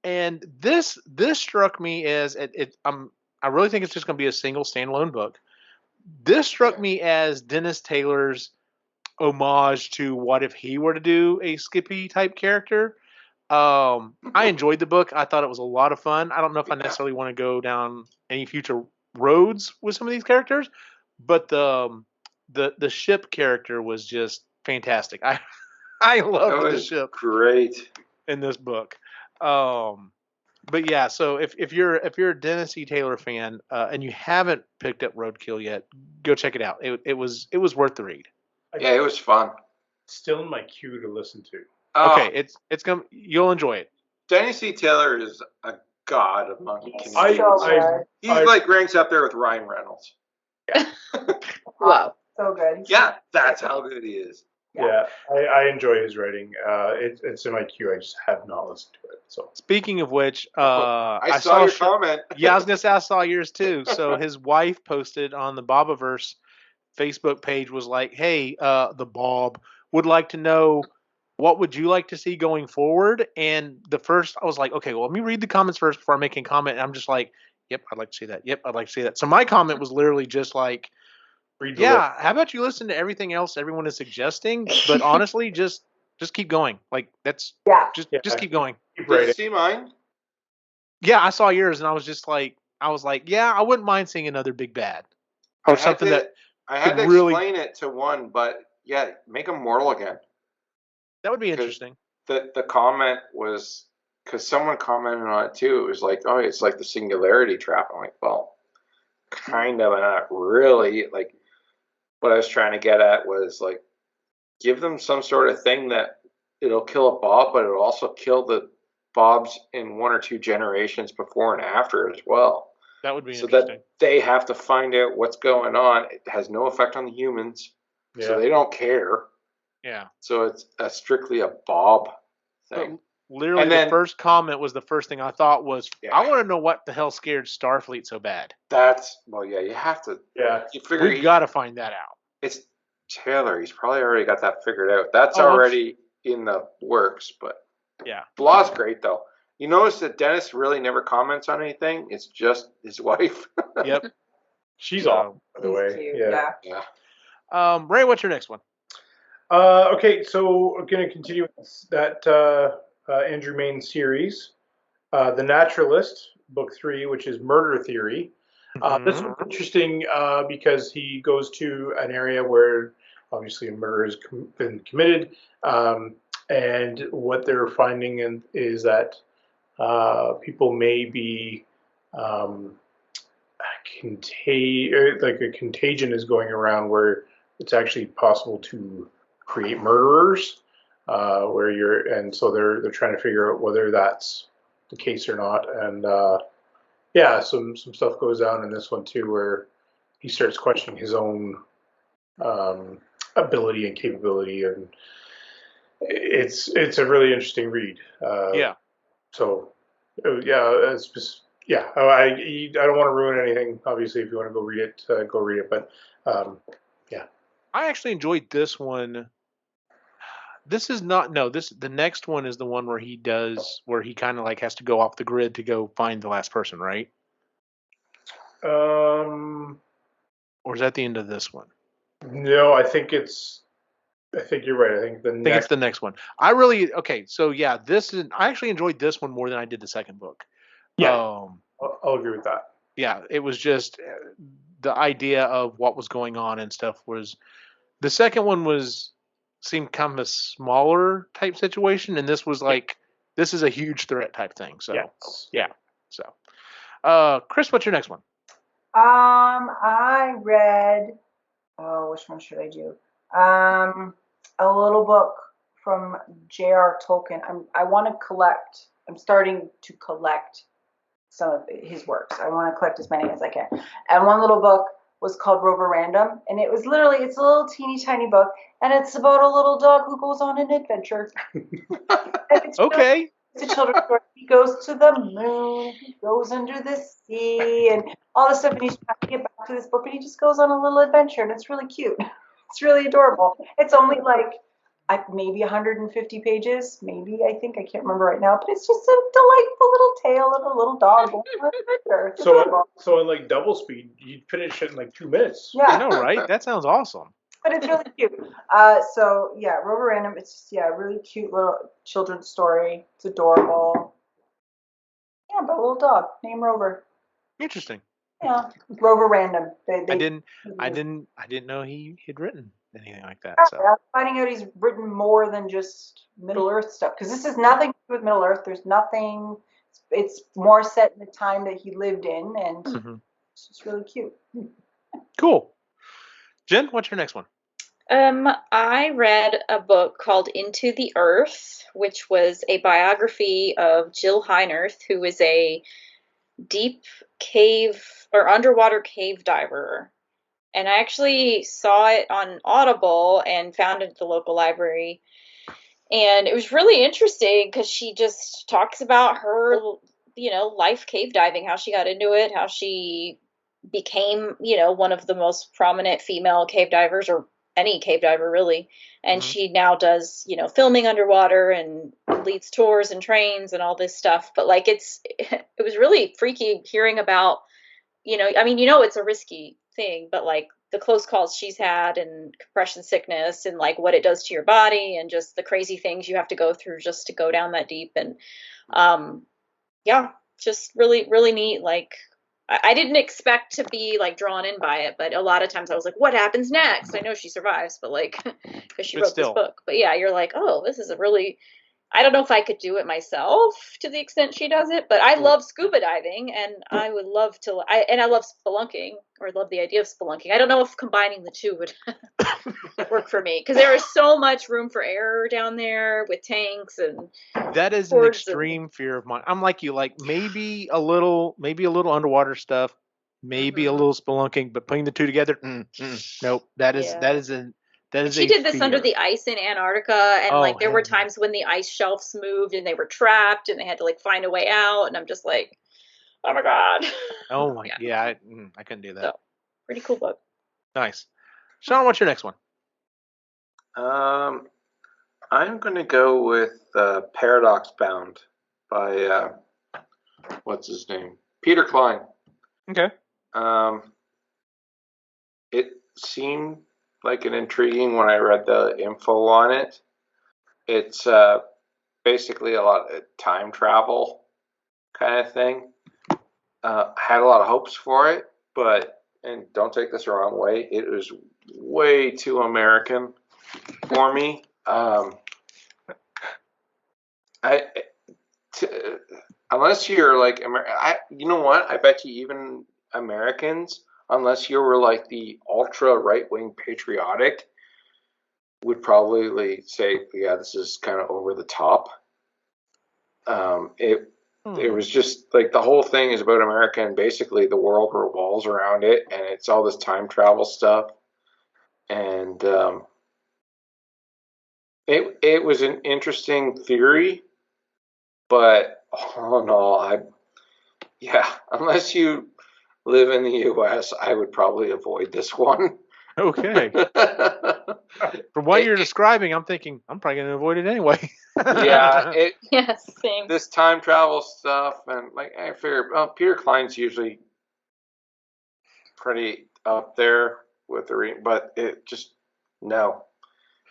And this struck me as I really think it's just going to be a single standalone book. This struck me as Dennis Taylor's homage to what if he were to do a Skippy type character. I enjoyed the book. I thought it was a lot of fun. I don't know if I necessarily want to go down any future roads with some of these characters, but the ship character was just fantastic. I loved the ship. Great in this book. But yeah, so if you're a Dennis E. Taylor fan and you haven't picked up Roadkill yet, go check it out. It was worth the read. Yeah, it was fun. Still in my queue to listen to. Okay, it's you'll enjoy it. Dennis C. Taylor is a god among He's comedians. so good. He's like ranks up there with Ryan Reynolds. Wow. So good. He's Yeah, that's how good he is. Yeah, I enjoy his writing. It's in my queue. I just have not listened to it. So Speaking of which, I saw your comment. Yeah, I was gonna say I saw yours too. So his wife posted on the Bobaverse Facebook page was like, "Hey, the Bob would like to know what would you like to see going forward." And the first, I was like, "Okay, well, let me read the comments first before I make a comment." And I'm just like, "Yep, I'd like to see that. Yep, I'd like to see that." So my comment was literally just like, read the "Yeah, how about you listen to everything else everyone is suggesting, but honestly, just keep going. Like that's Yeah. just keep going." keep Did you writing. see mine? Yeah, I saw yours, and I was just like, yeah, I wouldn't mind seeing another Big Bad or something that I had could to really explain it to one, but yeah, make him mortal again. that would be interesting. The comment was because someone commented on it too. It was like, oh, it's like the singularity trap. I'm like, well, kind of, not really. Like, what I was trying to get at was like, give them some sort of thing that it'll kill a Bob, but it'll also kill the Bobs in one or two generations before and after as well. That would be So interesting. that they have to find out what's going on. It has no effect on the humans, so they don't care. Yeah. So it's strictly a Bob thing. But literally, And then- the first comment was the first thing I thought was, Yeah. I want to know what the hell scared Starfleet so bad. That's you have to. Yeah. You figure We've got to find that out. it's Taylor. He's probably already got that figured out. That's Oh, already in the works. But Yeah. Blaw's great though. You notice that Dennis really never comments on anything. It's just his wife. Yep. She's So, awesome, by the He's way. cute. Yeah. Yeah. Ray, what's your next one? Okay, so we're going to continue with that Andrew Main series, The Naturalist, book 3, which is Murder Theory. This one's interesting because he goes to an area where obviously a murder has been committed, and what they're finding is that people may be like a contagion is going around where it's actually possible to create murderers, and so they're trying to figure out whether that's the case or not, and yeah, some stuff goes down in this one too, where he starts questioning his own ability and capability, and it's a really interesting read. Yeah. So yeah, it's just yeah. I don't want to ruin anything. Obviously, if you want to go read it, go read it. But yeah, I actually enjoyed this one. This is not the next one is the one where he kind of like has to go off the grid to go find the last person, right? Or is that the end of this one? No, I think you're right. I think It's the next one. So yeah, I actually enjoyed this one more than I did the second book. Yeah, I'll agree with that. Yeah, it was just the idea of what was going on and stuff was the second one seemed kind of a smaller type situation, and this was like this is a huge threat type thing. So yeah. So Chris, what's your next one? I read. Oh, which one should I do? A little book from J.R. Tolkien. I want to collect. I'm starting to collect some of his works. I want to collect as many as I can. And one little book was called Rover Random, and it was literally it's a little teeny tiny book, and it's about a little dog who goes on an adventure. Okay. It's a children's story. He goes to the moon, he goes under the sea, and all this stuff, and he's trying to get back to this book, but he just goes on a little adventure, and it's really cute. It's really adorable. It's only like maybe 150 pages, maybe, I think. I can't remember right now, but it's just a delightful little tale of a little dog going on an adventure. It's adorable. So in like double speed, you'd finish it in like 2 minutes. Yeah. I know, right? That sounds awesome. But it's really cute. So yeah, Rover Random. It's just a really cute little children's story. It's adorable. Yeah, about a little dog named Rover. Interesting. Yeah, Rover Random. I didn't know he had written anything like that. So I'm finding out he's written more than just Middle Earth stuff, because this is nothing to do with Middle Earth. There's nothing. It's more set in the time that he lived in, and it's just really cute. Cool. Jen, what's your next one? I read a book called Into the Earth, which was a biography of Jill Heinerth, who is a deep cave or underwater cave diver. And I actually saw it on Audible and found it at the local library. And it was really interesting because she just talks about her, life cave diving, how she got into it, how she became, one of the most prominent female cave divers, or any cave diver really. And she now does, filming underwater and leads tours and trains and all this stuff. But like it was really freaky hearing about, it's a risky thing, but like the close calls she's had and compression sickness and like what it does to your body and just the crazy things you have to go through just to go down that deep. And yeah, just really, really neat. Like I didn't expect to be like drawn in by it, but a lot of times I was like, what happens next? I know she survives, but like, because she wrote this book. But yeah, you're like, oh, this is a really, I don't know if I could do it myself to the extent she does it, but I love scuba diving and I would love to, and I love spelunking, or love the idea of spelunking. I don't know if combining the two would work for me, because there is so much room for error down there with tanks and that is an extreme fear of mine. I'm like you, like maybe a little underwater stuff, maybe a little spelunking, but putting the two together, nope. That is she did this under the ice in Antarctica, and like there were times when the ice shelves moved and they were trapped and they had to like find a way out, and I'm just like, oh my god. Oh my, yeah, I couldn't do that. So, pretty cool book. Nice. Sean, what's your next one? I'm going to go with Paradox Bound by what's his name? Peter Klein. Okay. It seemed like an intriguing when I read the info on it. It's basically a lot of time travel kind of thing. I had a lot of hopes for it, but, and don't take this the wrong way, it was way too American for me. Unless you're like, you know what? I bet you even Americans, unless you were like the ultra right-wing patriotic, would probably say, yeah, this is kind of over the top. It was just like the whole thing is about America, and basically the world revolves around it, and it's all this time travel stuff. And it was an interesting theory, but all in all, unless you live in the U.S., I would probably avoid this one. Okay. From what you're describing, I'm thinking I'm probably going to avoid it anyway. Same. This time travel stuff, and like I figured, Peter Klein's usually pretty up there with but it just no.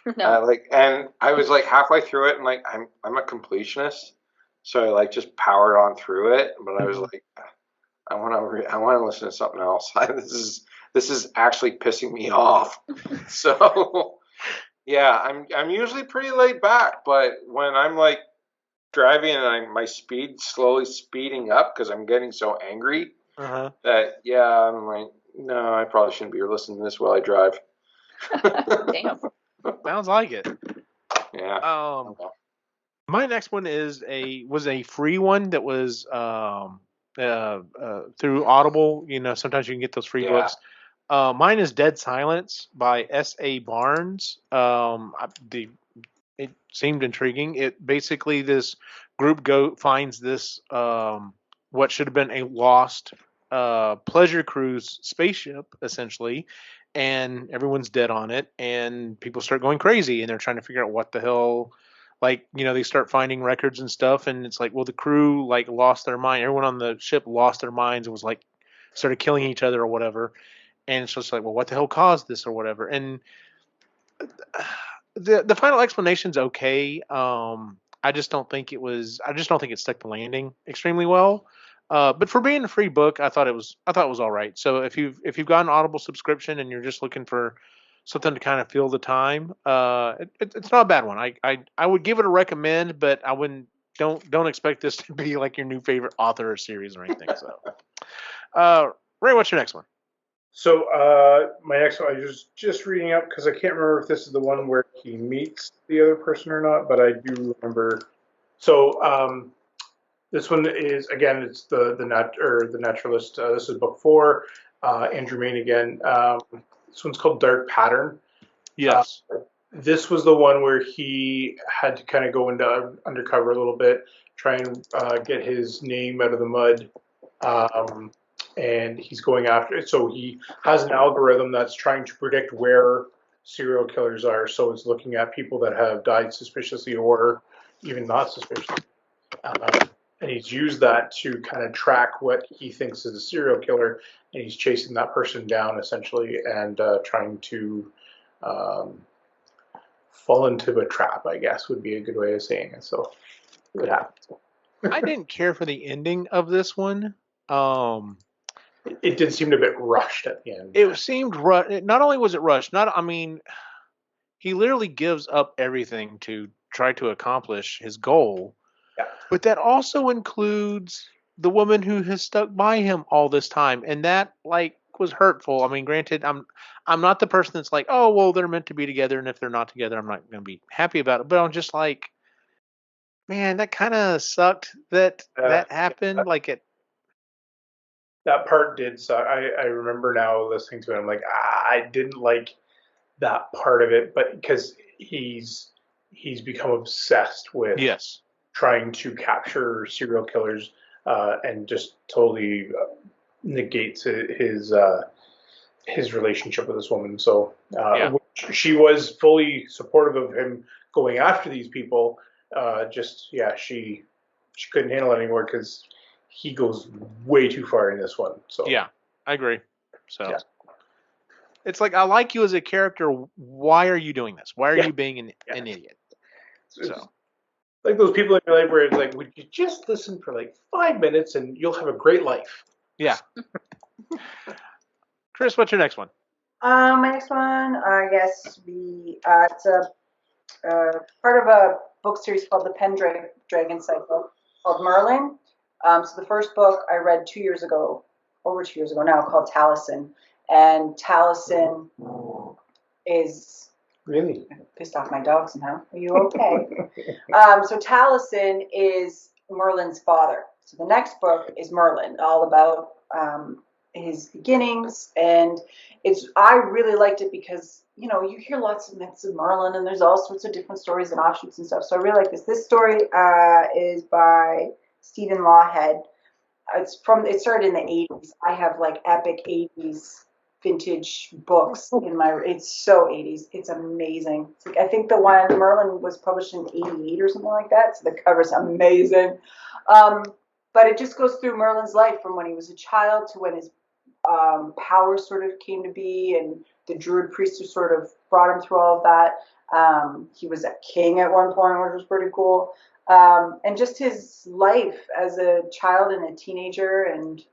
And I was like halfway through it, and like I'm a completionist, so I like just powered on through it. But I was like, I want to listen to something else. This is actually pissing me off. So yeah, I'm usually pretty laid back, but when I'm like driving and my speed slowly speeding up because I'm getting so angry that I'm like, no, I probably shouldn't be listening to this while I drive. Damn. Sounds like it. Yeah. My next one was a free one that was through Audible. Sometimes you can get those free books. Mine is Dead Silence by S.A. Barnes. It seemed intriguing. It basically, this group finds this what should have been a lost pleasure cruise spaceship, essentially, and everyone's dead on it, and people start going crazy, and they're trying to figure out what the hell. Like, they start finding records and stuff, and it's like, well, the crew like lost their mind. Everyone on the ship lost their minds and was like started killing each other or whatever. And it's just like, well, what the hell caused this or whatever. And the final explanation's okay. I just don't think it stuck the landing extremely well. But for being a free book, I thought it was all right. So if you've got an Audible subscription and you're just looking for something to kind of fill the time, it's not a bad one. I would give it a recommend, but I wouldn't don't expect this to be like your new favorite author or series or anything. So, Ray, what's your next one? So my next one, I was just reading up because I can't remember if this is the one where he meets the other person or not, but I do remember. So this one is again, it's the naturalist. This is book 4. Andrew Main again. This one's called Dark Pattern. Yes. This was the one where he had to kind of go into undercover a little bit, try and get his name out of the mud. And he's going after it. So he has an algorithm that's trying to predict where serial killers are. So it's looking at people that have died suspiciously or even not suspiciously. And he's used that to kind of track what he thinks is a serial killer, and he's chasing that person down essentially and trying to um, fall into a trap, I guess would be a good way of saying it. So it happens. I didn't care for the ending of this one. It did seem a bit rushed at the end. It seemed not only was it rushed, he literally gives up everything to try to accomplish his goal. Yeah. But that also includes the woman who has stuck by him all this time, and that was hurtful. I mean, granted, I'm not the person that's like, oh well, they're meant to be together, and if they're not together, I'm not going to be happy about it. But I'm just like, man, that kind of sucked that happened. That part did suck. I remember now listening to it. I'm like, I didn't like that part of it, but because he's become obsessed with Yes, trying to capture serial killers and just totally negates his relationship with this woman. So she was fully supportive of him going after these people. She couldn't handle it anymore because he goes way too far in this one. So yeah, I agree. So it's like, I like you as a character. Why are you doing this? Why are you being an idiot? So like those people in your life where it's like, would you just listen for like 5 minutes and you'll have a great life? Yeah. Chris, what's your next one? My next one, I guess, it's a part of a book series called the Pendragon Cycle, called Merlin. So the first book I read over 2 years ago now, called Taliesin. And Taliesin is... Really? I pissed off my dog somehow. Are you okay? So Taliesin is Merlin's father. So the next book is Merlin, all about his beginnings, and I really liked it because you hear lots of myths of Merlin, and there's all sorts of different stories and offshoots and stuff. So I really like this. This story is by Stephen Lawhead. It started in the 80s. I have like epic 80s vintage books it's so 80s. It's amazing. It's like, I think the one Merlin was published in 88 or something like that. So the cover's amazing. But it just goes through Merlin's life from when he was a child to when his power sort of came to be, and the druid priest who sort of brought him through all of that. He was a king at one point, which was pretty cool. And just his life as a child and a teenager, and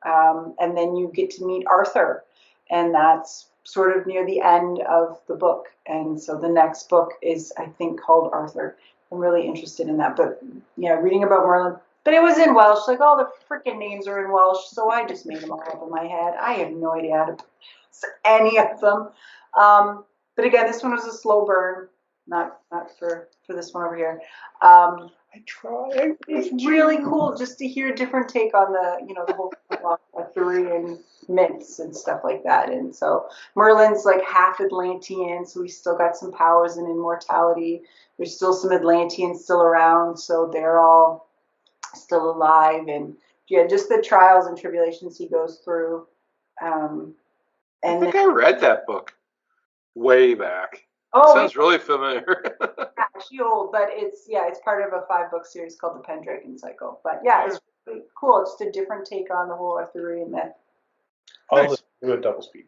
then you get to meet Arthur, and that's sort of near the end of the book. And so the next book is, I think, called Arthur. I'm really interested in that. But yeah, reading about Merlin. But it was in Welsh. Like, all the freaking names are in Welsh, so I just made them all up in my head. I have no idea how to pronounce any of them. But again, this one was a slow burn. Not for this one over here. I try. It's really cool just to hear a different take on the whole Arthurian myths and stuff like that. And so Merlin's like half Atlantean, so he's still got some powers and immortality. There's still some Atlanteans still around, so they're all still alive. And yeah, just the trials and tribulations he goes through. And I think I read that book way back. Oh, sounds really familiar. Actually old, but it's part of a 5-book series called the Pendragon Cycle. But yeah, it's really cool. It's just a different take on the whole Arthurian myth. I'll do a double speed.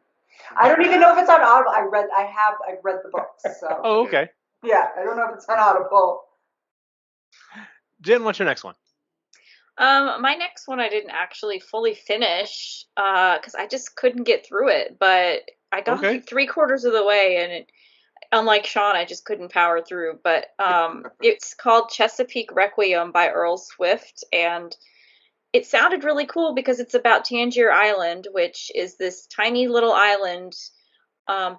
I don't even know if it's on Audible. I've read the books. So. Oh, okay. Yeah, I don't know if it's on Audible. Jen, what's your next one? My next one I didn't actually fully finish because I just couldn't get through it. But I got like 3/4 of the way, and unlike Sean, I just couldn't power through. But it's called Chesapeake Requiem by Earl Swift, and it sounded really cool because it's about Tangier Island, which is this tiny little island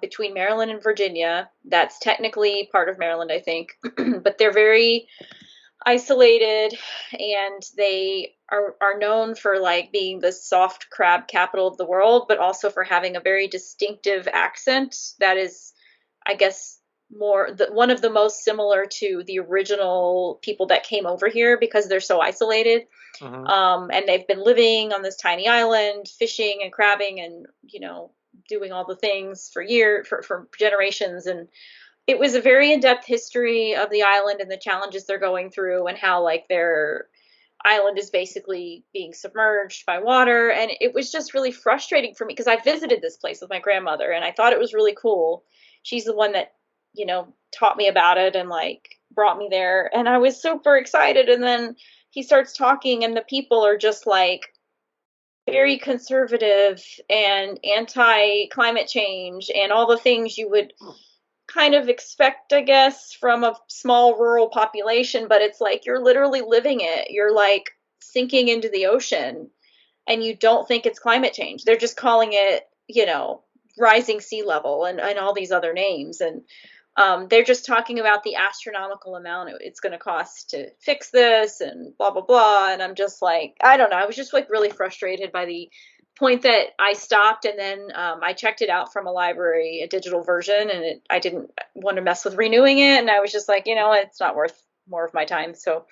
between Maryland and Virginia. That's technically part of Maryland, I think, but they're very isolated, and they are known for like being the soft crab capital of the world, but also for having a very distinctive accent that is, I guess, one of the most similar to the original people that came over here because they're so isolated. And they've been living on this tiny island, fishing and crabbing and, doing all the things for generations. And it was a very in-depth history of the island and the challenges they're going through and how like their island is basically being submerged by water. And it was just really frustrating for me because I visited this place with my grandmother and I thought it was really cool. She's the one that, taught me about it and like brought me there. And I was super excited. And then he starts talking and the people are just like very conservative and anti-climate change and all the things you would kind of expect, I guess, from a small rural population, but it's like you're literally living it. You're like sinking into the ocean and you don't think it's climate change. They're just calling it, rising sea level and all these other names. And they're just talking about the astronomical amount it's going to cost to fix this and blah, blah, blah. And I'm just like, I don't know. I was just like really frustrated by the point that I stopped and then I checked it out from a library, a digital version, and I didn't want to mess with renewing it. And I was just like, it's not worth more of my time. So,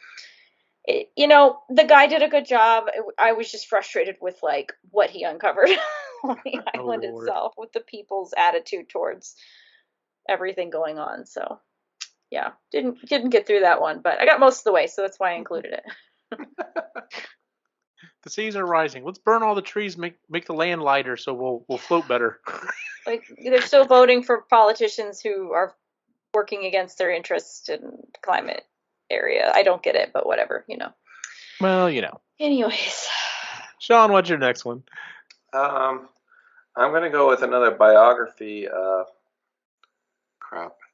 the guy did a good job. I was just frustrated with like what he uncovered on the island itself with the people's attitude towards everything going on. So yeah, didn't get through that one, but I got most of the way, so that's why I included it. The seas are rising. Let's burn all the trees, make the land lighter, so we'll float better. Like they're still voting for politicians who are working against their interests in climate area. I don't get it, but whatever, Well, Anyways, Sean, what's your next one? I'm gonna go with another biography.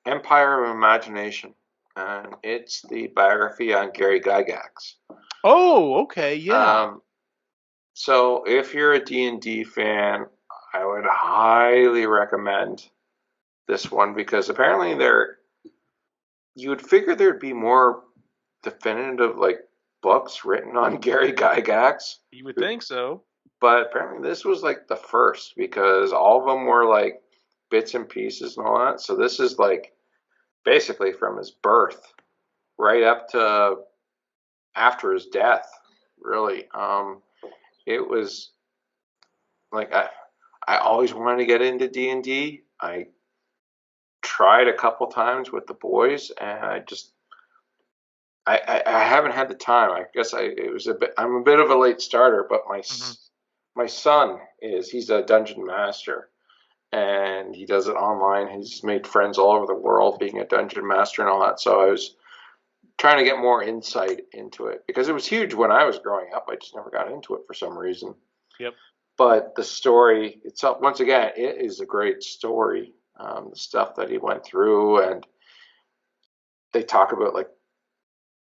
Empire of Imagination, and it's the biography on Gary Gygax. Oh, okay, yeah. So if you're a D&D fan, I would highly recommend this one because apparently you would figure there'd be more definitive like books written on Gary Gygax. You would think so. But apparently this was like the first because all of them were like bits and pieces and all that. So this is like basically from his birth right up to after his death, really. It was like I always wanted to get into D&D. I tried a couple times with the boys, and I haven't had the time. I guess I'm a bit of a late starter, but my son he's a dungeon master, and he does it online. He's made friends all over the world being a dungeon master and all that. So I was trying to get more insight into it because it was huge when I was growing up. I just never got into it for some reason. Yep. But the story itself, once again, it is a great story. The stuff that he went through, and they talk about like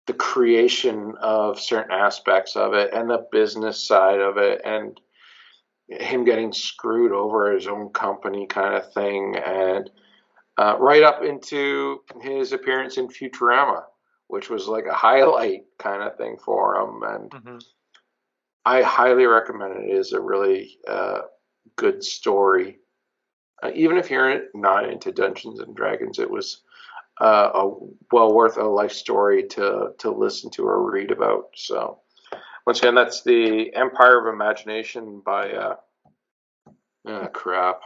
the creation of certain aspects of it and the business side of it and him getting screwed over his own company kind of thing, and right up into his appearance in Futurama, which was like a highlight kind of thing for him. And I highly recommend it. It is a really good story. Even if you're not into Dungeons and Dragons, it was well worth a life story to listen to or read about. So once again, that's the Empire of Imagination by crap.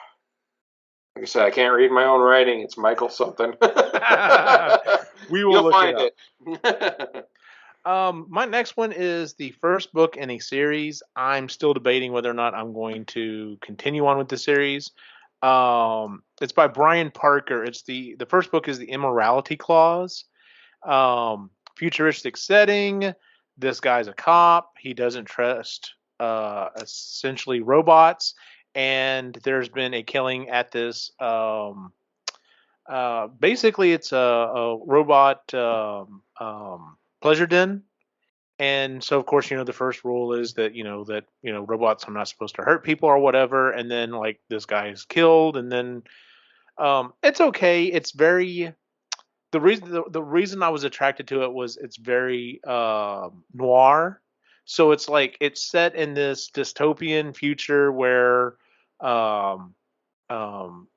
Like I said, I can't read my own writing. It's Michael something. We will look find it up. My next one is the first book in a series. I'm still debating whether or not I'm going to continue on with the series. It's by Brian Parker. It's the first book is the Immorality Clause. Futuristic setting. This guy's a cop. He doesn't trust essentially robots, and there's been a killing at this. Basically, it's a robot pleasure den, And so, of course, the first rule is that robots are not supposed to hurt people or whatever. And then like this guy is killed, and then it's okay. It's very the reason I was attracted to it was it's very noir. So it's like it's set in this dystopian future where um, um,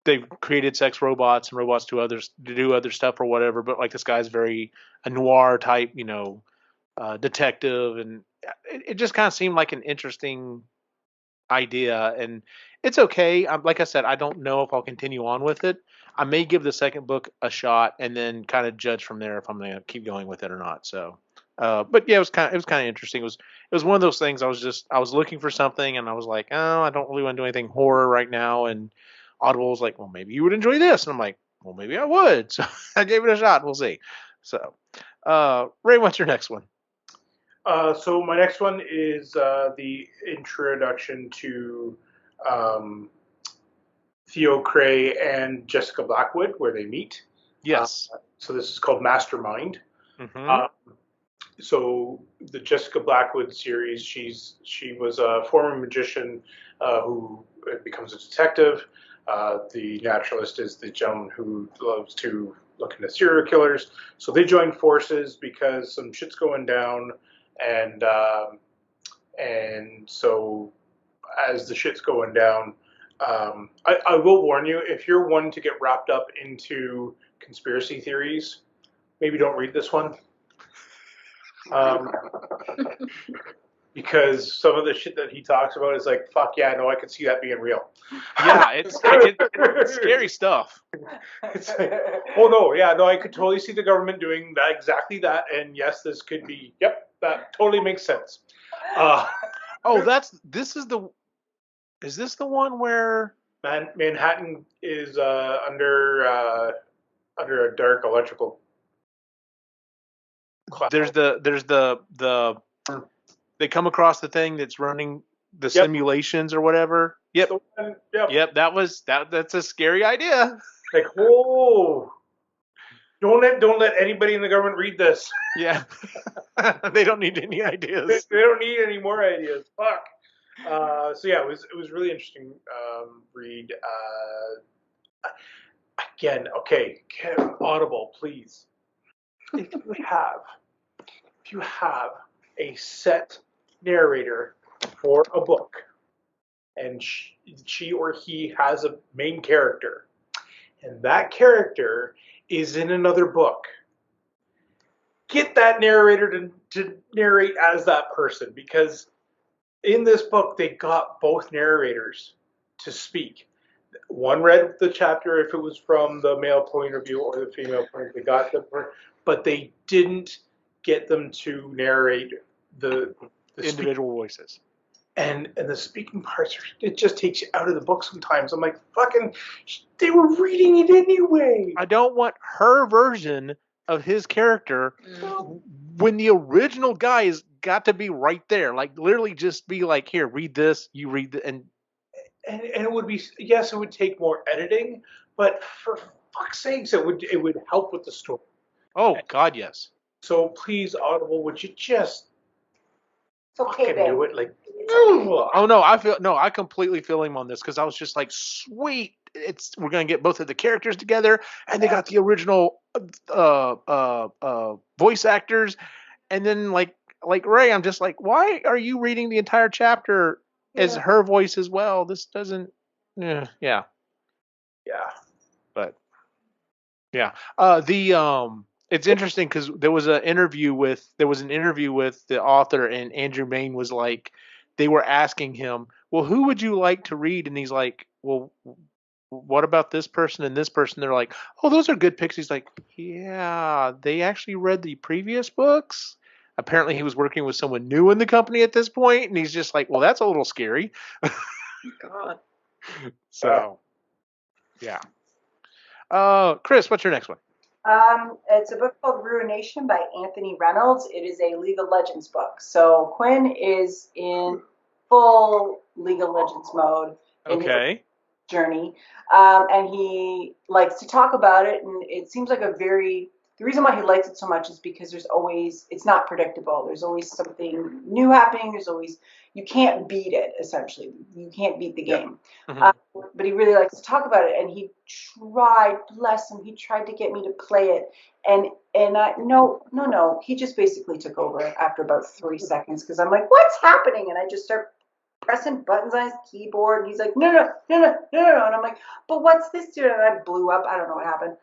they've created sex robots and robots to do other stuff or whatever. But like this guy's very a noir type, detective, and it just kind of seemed like an interesting idea, and it's okay. Like I said, I don't know if I'll continue on with it. I may give the second book a shot and then kind of judge from there if I'm going to keep going with it or not. So, but yeah, it was kind of interesting. It was one of those things. I was looking for something, and I was like, oh, I don't really want to do anything horror right now. And Audible was like, well, maybe you would enjoy this, and I'm like, well, maybe I would. So I gave it a shot. We'll see. So, Ray, what's your next one? So my next one is the introduction to um, Theo Cray and Jessica Blackwood, where they meet. Yes. So this is called Mastermind. Mm-hmm. So the Jessica Blackwood series, she was a former magician who becomes a detective. The naturalist is the gentleman who loves to look into serial killers. So they join forces because some shit's going down, and so as the shit's going down, I will warn you, if you're one to get wrapped up into conspiracy theories, maybe don't read this one. Because some of the shit that he talks about is like, fuck yeah, no, I could see that being real. Yeah, it's scary stuff. It's like, oh no, yeah, no, I could totally see the government doing that, exactly that, and yes, this could be, yep, that totally makes sense. Is this the one where Manhattan is under a dark electrical cloud. there's the they come across the thing that's running the Yep. simulations or whatever? Yep. So, yep. Yep, that's a scary idea. Like, oh, don't let anybody in the government read this. Yeah. They don't need any ideas. They don't need any more ideas. Fuck. So yeah, it was really interesting read. Again, okay, Audible, please. If you have a set narrator for a book, and she or he has a main character, and that character is in another book, get that narrator to narrate as that person, because in this book they got both narrators to speak. One read the chapter if it was from the male point of view or the female point of view. They got them, but they didn't get them to narrate the individual voices. And the speaking parts, it just takes you out of the book sometimes. I'm like, fucking, they were reading it anyway. I don't want her version of his character when the original guy has got to be right there. Like, literally just be like, here, read this, you read it, and it would be, yes, it would take more editing, but for fuck's sakes, it would help with the story. Oh, God, yes. So please, Audible, would you just okay, fucking do it? Like, oh no, I completely feel him on this, because I was just like, sweet, we're gonna get both of the characters together, and they got the original voice actors, and then like Ray, I'm just like, why are you reading the entire chapter as her voice as well? This doesn't, yeah. But yeah, it's interesting because there was an interview with the author, and Andrew Main was like, they were asking him, well, who would you like to read? And he's like, well, what about this person and this person? They're like, oh, those are good picks. He's like, yeah, they actually read the previous books. Apparently he was working with someone new in the company at this point, and he's just like, well, that's a little scary. God. So, yeah. Chris, what's your next one? It's a book called Ruination by Anthony Reynolds. It is a League of Legends book. So Quinn is in full League of Legends mode in his journey, and he likes to talk about it. And it seems like a very the reason why he likes it so much is because it's not predictable. There's always something new happening. You can't beat it, essentially. You can't beat the game. But he really likes to talk about it, and he bless him, he tried to get me to play it, and I, no, he just basically took over after about 3 seconds, because I'm like, what's happening? And I just start pressing buttons on his keyboard, and he's like, no, and I'm like, but what's this doing? And I blew up. I don't know what happened.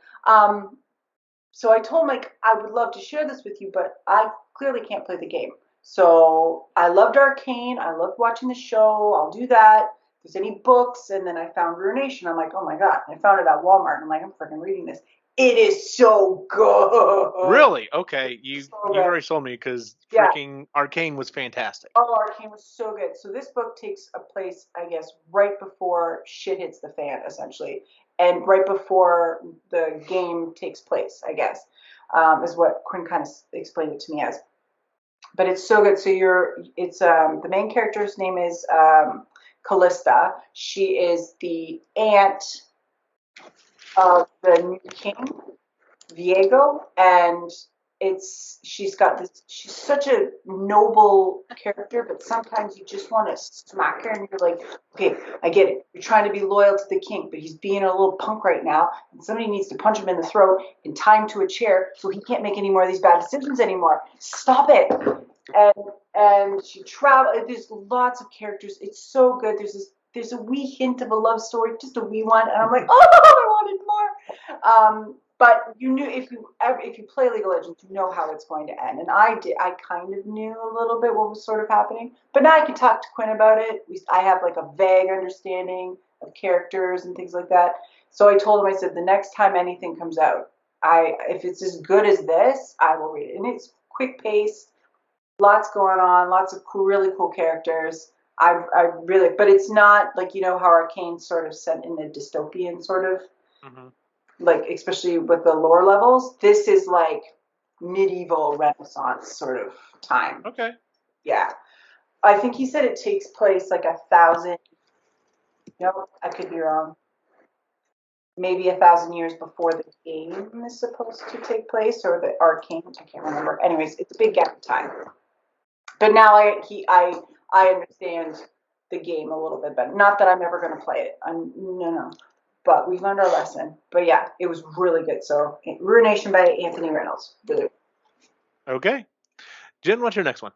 So I told him, like, I would love to share this with you, but I clearly can't play the game. So I loved Arcane. I loved watching the show. I'll do that. If there's any books, and then I found Ruination. I'm like, oh my God. And I found it at Walmart. And I'm like, I'm freaking reading this. It is so good. Really? Okay. You've already sold me, because Yeah. freaking Arcane was fantastic. Oh, Arcane was so good. So this book takes a place, I guess, right before shit hits the fan, essentially, and right before the game takes place, I guess, is what Quinn kind of explained it to me as. But it's so good. So the main character's name is Callista. She is the aunt of the new king, Viego, and she's such a noble character, but sometimes you just want to smack her, and you're like, okay, I get it. You're trying to be loyal to the king, but he's being a little punk right now, and somebody needs to punch him in the throat and tie him to a chair so he can't make any more of these bad decisions anymore. Stop it. And she there's lots of characters. It's so good. There's a wee hint of a love story, just a wee one, and I'm like, oh, I wanted more. But you knew, if you play League of Legends, you know how it's going to end. And I did. I kind of knew a little bit what was sort of happening. But now I can talk to Quinn about it. I have like a vague understanding of characters and things like that. So I told him, I said, the next time anything comes out, if it's as good as this, I will read it. And it's quick paced, lots going on, lots of really cool characters. I really, but it's not like, how Arcane's sort of set in a dystopian sort of. Like, especially with the lore levels, this is like medieval Renaissance sort of time. Okay. Yeah. I think he said it takes place like 1,000. No, I could be wrong. Maybe 1,000 years before the game is supposed to take place, or the Arcane. I can't remember. Anyways, it's a big gap of time. But now I understand the game a little bit better. Not that I'm ever going to play it. No. But we've learned our lesson. But yeah, it was really good. So, Ruination by Anthony Reynolds. Really. Okay. Jen, what's your next one?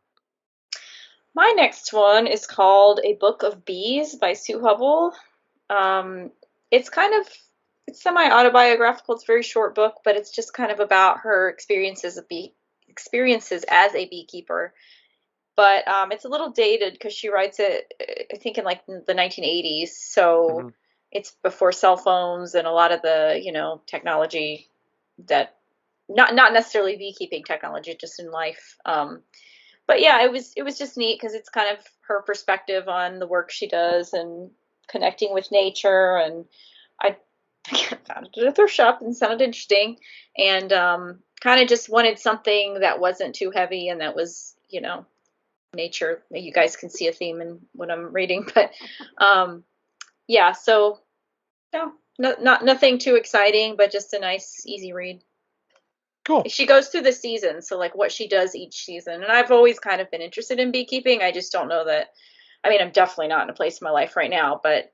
My next one is called A Book of Bees by Sue Hubble. It's semi-autobiographical. It's a very short book, but it's just kind of about her experiences as a beekeeper. But it's a little dated because she writes it, I think, in like the 1980s. So it's before cell phones and a lot of the, technology that, not necessarily beekeeping technology, just in life. But yeah, it was just neat because it's kind of her perspective on the work she does and connecting with nature. And I found it at a thrift shop and sounded interesting, and kind of just wanted something that wasn't too heavy and that was, nature. You guys can see a theme in what I'm reading, but yeah, so no, not nothing too exciting, but just a nice, easy read. Cool. She goes through the season, so like what she does each season. And I've always kind of been interested in beekeeping. I just don't know that. I mean, I'm definitely not in a place in my life right now, but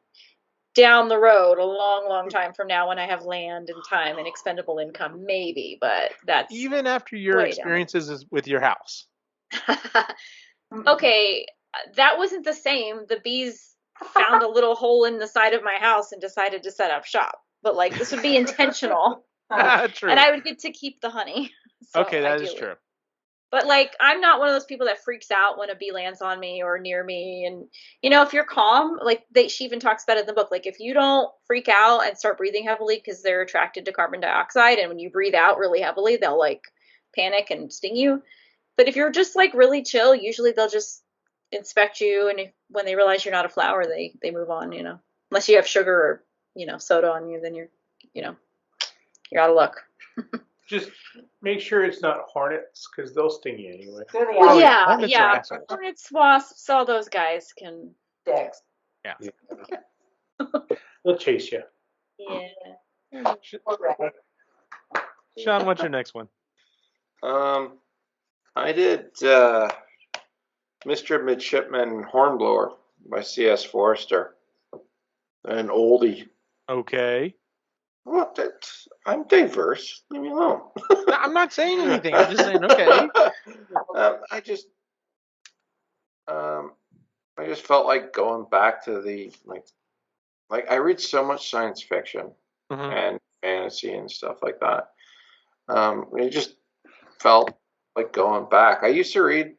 down the road, a long, long time from now, when I have land and time and expendable income, maybe. But that's even after your experiences with your house. Okay, that wasn't the same. The bees found a little hole in the side of my house and decided to set up shop. But like, this would be intentional. True. And I would get to keep the honey. So okay, that is true. But like, I'm not one of those people that freaks out when a bee lands on me or near me. And if you're calm, like she even talks about it in the book, like if you don't freak out and start breathing heavily because they're attracted to carbon dioxide, and when you breathe out really heavily, they'll like panic and sting you. But if you're just like really chill, usually they'll just inspect you, and when they realize you're not a flower, they move on. Unless you have sugar or soda on you, then you're out of luck. Just make sure it's not hornets, because they'll sting you anyway. Well, yeah. Hornets, wasps, all those guys can. Dicks. Yeah. They'll chase you. Yeah. Sean, what's your next one? I did Mr. Midshipman Hornblower by C.S. Forrester, an oldie. Okay. Well, I'm diverse. Leave me alone. I'm not saying anything. I'm just saying, okay. I just felt like going back to the like I read so much science fiction and fantasy and stuff like that. It just felt like going back. I used to read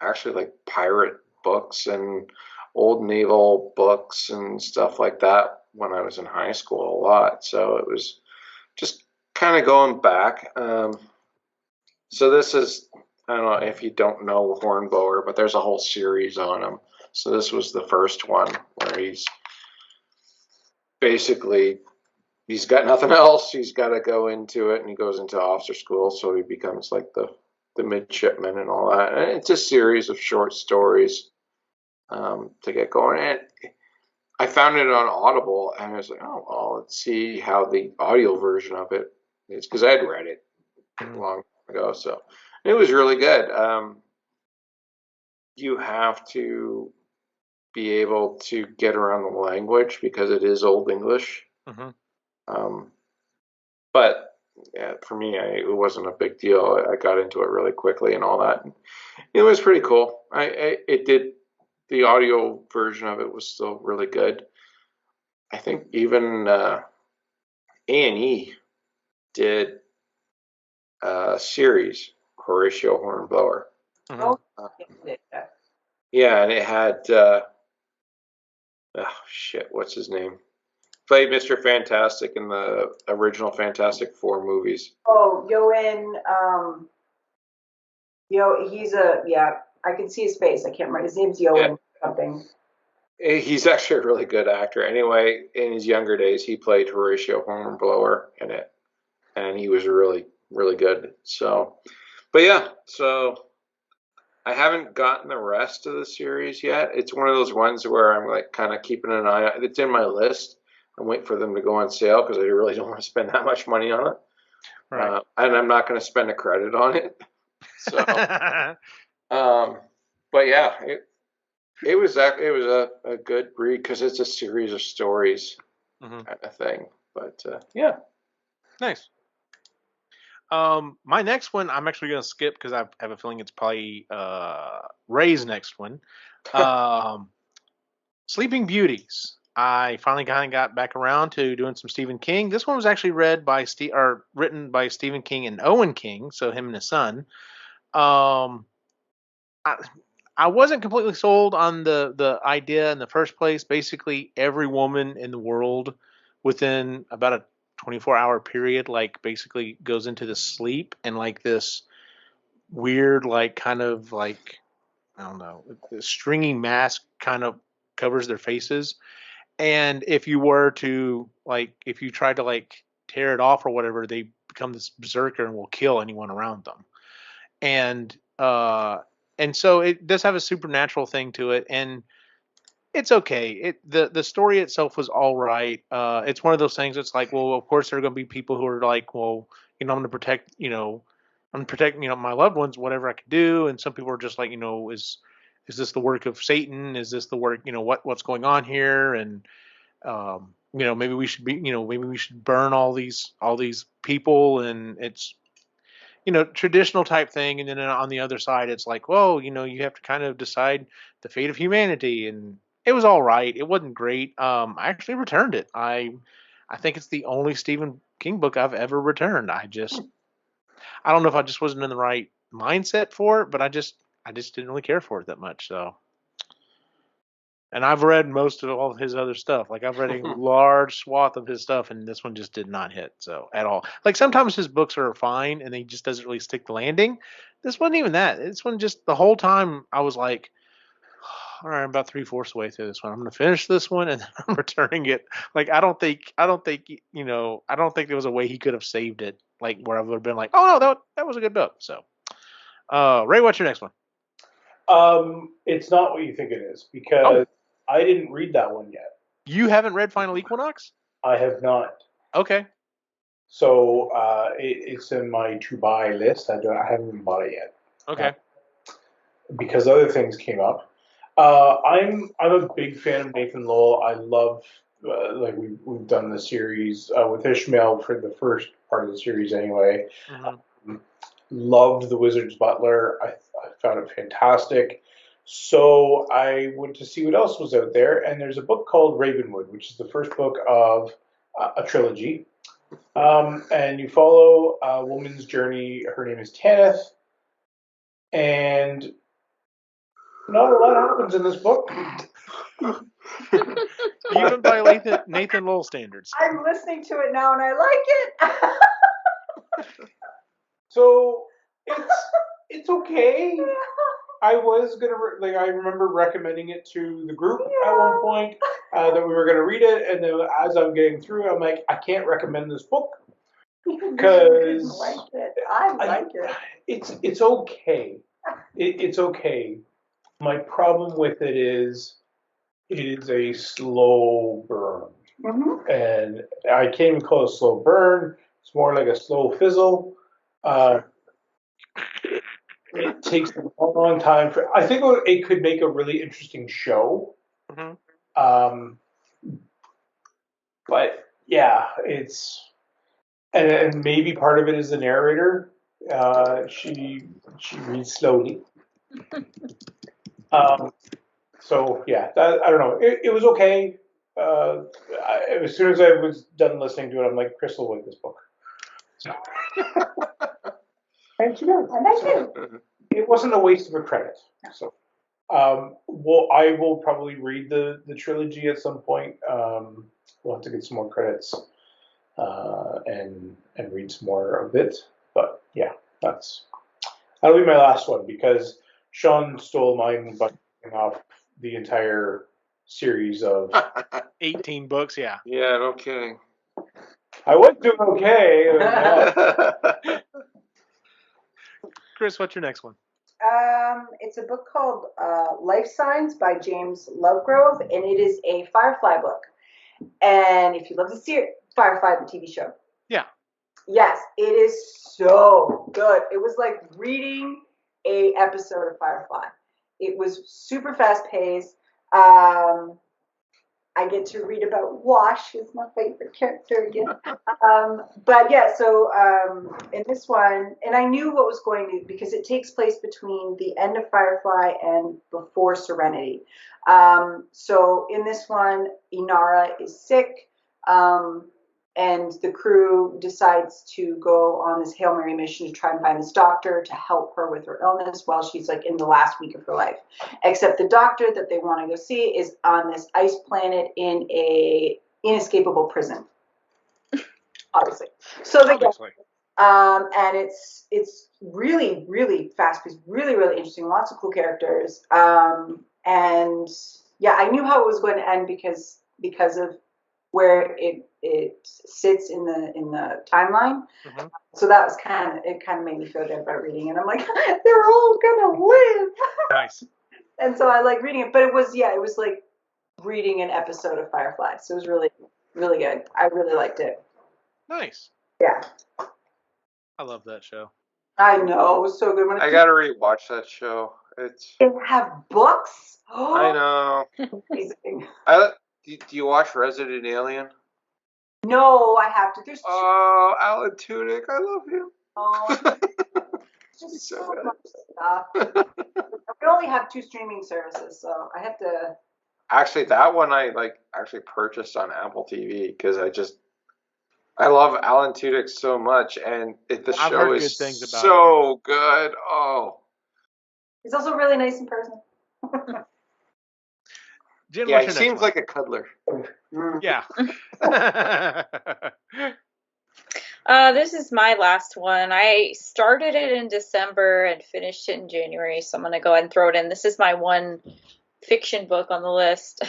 actually like pirate books and old naval books and stuff like that when I was in high school a lot. So it was just kind of going back. So this is, I don't know if you don't know Hornblower, but there's a whole series on him. So this was the first one where he's basically, he's got nothing else. He's got to go into it, and he goes into officer school. So he becomes like the midshipman and all that. And it's a series of short stories to get going. And I found it on Audible, and I was like, oh, well, let's see how the audio version of it is, because I had read it long ago. So it was really good. You have to be able to get around the language because it is Old English. But yeah, for me, it wasn't a big deal. I got into it really quickly and all that. And it was pretty cool. It did. The audio version of it was still really good. I think even A&E did a series, Horatio Hornblower. Yeah, and it had what's his name? Played Mr. Fantastic in the original Fantastic Four movies. Oh, he's I can see his face. I can't remember. His name's Yoan something. He's actually a really good actor. Anyway, in his younger days, he played Horatio Hornblower in it, and he was really, really good. So, but yeah, so I haven't gotten the rest of the series yet. It's one of those ones where I'm like kind of keeping an eye on. It's in my list. I'm waiting for them to go on sale because I really don't want to spend that much money on it. Right. And I'm not going to spend a credit on it. So, but yeah, it was a good read because it's a series of stories kind of thing. But yeah, nice. My next one I'm actually going to skip because I have a feeling it's probably Ray's next one. Sleeping Beauties. I finally kind of got back around to doing some Stephen King. This one was actually written by Stephen King and Owen King, so him and his son. I wasn't completely sold on the idea in the first place. Basically, every woman in the world within about a 24-hour period, like basically goes into this sleep and like this weird, like kind of like, I don't know, this stringy mask kind of covers their faces. And if you were to like, if you tried to like tear it off or whatever, they become this berserker and will kill anyone around them. And so it does have a supernatural thing to it, and it's okay. The story itself was all right. It's one of those things. It's like, well, of course there are going to be people who are like, well, I'm going to protect, my loved ones, whatever I could do. And some people are just like, is this the work of Satan? Is this the work, what's going on here? And maybe we should maybe we should burn all these people. And it's, traditional type thing. And then on the other side, it's like, well, you have to kind of decide the fate of humanity. And it was all right. It wasn't great. I actually returned it. I think it's the only Stephen King book I've ever returned. I don't know if I just wasn't in the right mindset for it, but I just didn't really care for it that much. So, and I've read most of all of his other stuff. Like I've read a large swath of his stuff, and this one just did not hit so at all. Like sometimes his books are fine, and he just doesn't really stick the landing. This wasn't even that. This one just the whole time I was like, all right, I'm about 3/4 way through this one. I'm going to finish this one, and then I'm returning it. Like I don't think I don't think there was a way he could have saved it. Like where I would have been like, oh no, that was a good book. So, Ray, what's your next one? It's not what you think it is because I didn't read that one yet. You haven't read Final Equinox? I have not. Okay. So it's in my to buy list. I haven't even bought it yet. Okay. Because other things came up. I'm a big fan of Nathan Lowell. I love like we've done the series with Ishmael for the first part of the series anyway. Mm-hmm. Loved The Wizard's Butler. I found it fantastic. So I went to see what else was out there, and there's a book called Ravenwood, which is the first book of a trilogy. And you follow a woman's journey. Her name is Tanith, and not a lot happens in this book. Even by Nathan Lowell standards. I'm listening to it now and I like it. So it's okay. I was gonna I remember recommending it to the group at one point that we were gonna read it, and then as I'm getting through, I'm like, I can't recommend this book because I like it. It's okay. It's okay. My problem with it is a slow burn. Mm-hmm. And I can't even call it a slow burn. It's more like a slow fizzle. It takes a long time for. I think it could make a really interesting show. Mm-hmm. But yeah, it's and maybe part of it is the narrator. She reads slowly. So yeah, I don't know. It was okay. As soon as I was done listening to it, I'm like, Chris will like this book. So. And she did. And I do. It wasn't a waste of a credit. So, well, I will probably read the trilogy at some point. We'll have to get some more credits and read some more of it. But yeah, that'll be my last one because Sean stole mine by off the entire series of 18 books. Yeah. Yeah, no kidding. I was doing okay. Chris, what's your next one? It's a book called Life Signs by James Lovegrove, and it is a Firefly book. And if you love the series, Firefly, the TV show. Yeah. Yes, it is so good. It was like reading a episode of Firefly. It was super fast paced. I get to read about Wash, who's my favorite character again. But yeah, so in this one, and I knew what was going to, because it takes place between the end of Firefly and before Serenity. So in this one, Inara is sick. And the crew decides to go on this Hail Mary mission to try and find this doctor to help her with her illness while she's like in the last week of her life. Except the doctor that they want to go see is on this ice planet in a inescapable prison. Obviously. So they go, and it's really, really fast-paced, really, really interesting, lots of cool characters. And yeah, I knew how it was going to end because of where it sits in the timeline. Mm-hmm. So that was kind of made me feel good about reading it. I'm like, they're all gonna live. Nice. And so I like reading it, but it was like reading an episode of Firefly. So it was really, really good. I really liked it. Nice. Yeah. I love that show. I know, it was so good. I gotta rewatch that show. They have books. I know. Amazing. Do you watch Resident Alien? No, I have to. There's Alan Tudyk, I love him. Oh, just so much stuff. We only have 2 streaming services, so I have to. Actually, that one I actually purchased on Apple TV because I love Alan Tudyk so much, and the show is so good. Oh, he's also really nice in person. Jen, yeah, he seems like a cuddler. Yeah. This is my last one. I started it in December and finished it in January, so I'm going to go ahead and throw it in. This is my one fiction book on the list.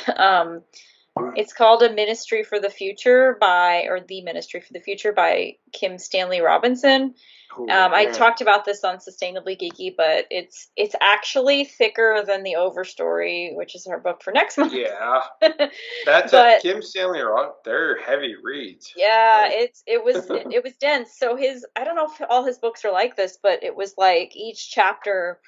It's called A Ministry for the Future The Ministry for the Future by Kim Stanley Robinson. I talked about this on Sustainably Geeky, but it's actually thicker than the Overstory, which is our book for next month. Yeah, Kim Stanley. They're heavy reads. Yeah, it was dense. So I don't know if all his books are like this, but it was like each chapter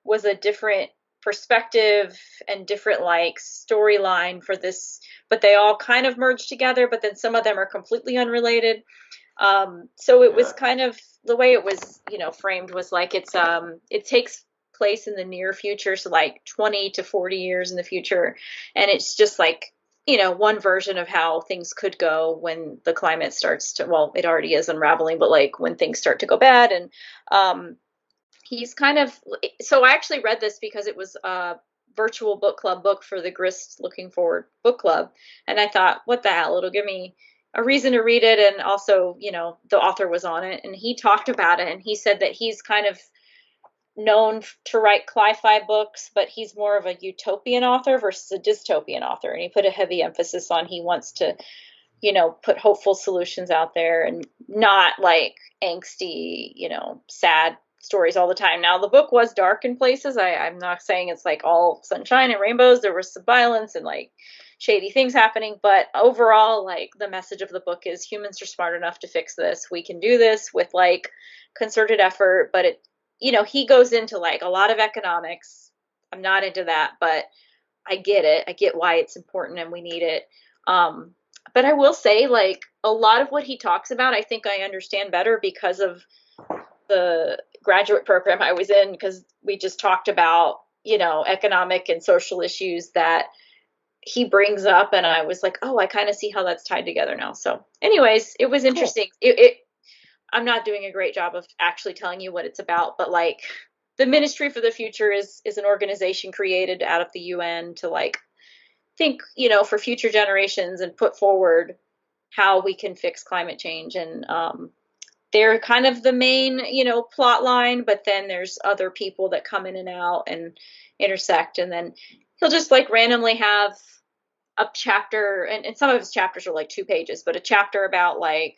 was a different perspective and different like storyline for this, but they all kind of merged together. But then some of them are completely unrelated. So it was kind of the way it was, framed was like it takes place in the near future, so like 20 to 40 years in the future, and it's just like one version of how things could go when the climate starts to, well, it already is unraveling, but like when things start to go bad. And he's kind of, so I actually read this because it was a virtual book club book for the Grist Looking Forward book club, and I thought, what the hell, it'll give me a reason to read it. And also, the author was on it and he talked about it, and he said that he's kind of known to write sci-fi books, but he's more of a utopian author versus a dystopian author, and he put a heavy emphasis on he wants to put hopeful solutions out there and not like angsty, sad stories all the time. Now, the book was dark in places. I'm not saying it's like all sunshine and rainbows. There was some violence and like shady things happening, but overall, like the message of the book is humans are smart enough to fix this. We can do this with like concerted effort. But he goes into like a lot of economics. I'm not into that, but I get it. I get why it's important and we need it. But I will say, like, a lot of what he talks about, I think I understand better because of the graduate program I was in, because we just talked about, economic and social issues that he brings up. And I was like, oh, I kind of see how that's tied together now. So anyways, it was interesting. Cool. I'm not doing a great job of actually telling you what it's about, but like the Ministry for the Future is an organization created out of the UN to like think, for future generations and put forward how we can fix climate change. And they're kind of the main, plot line, but then there's other people that come in and out and intersect. And then he'll just like randomly have a chapter, and some of his chapters are like 2 pages, but a chapter about like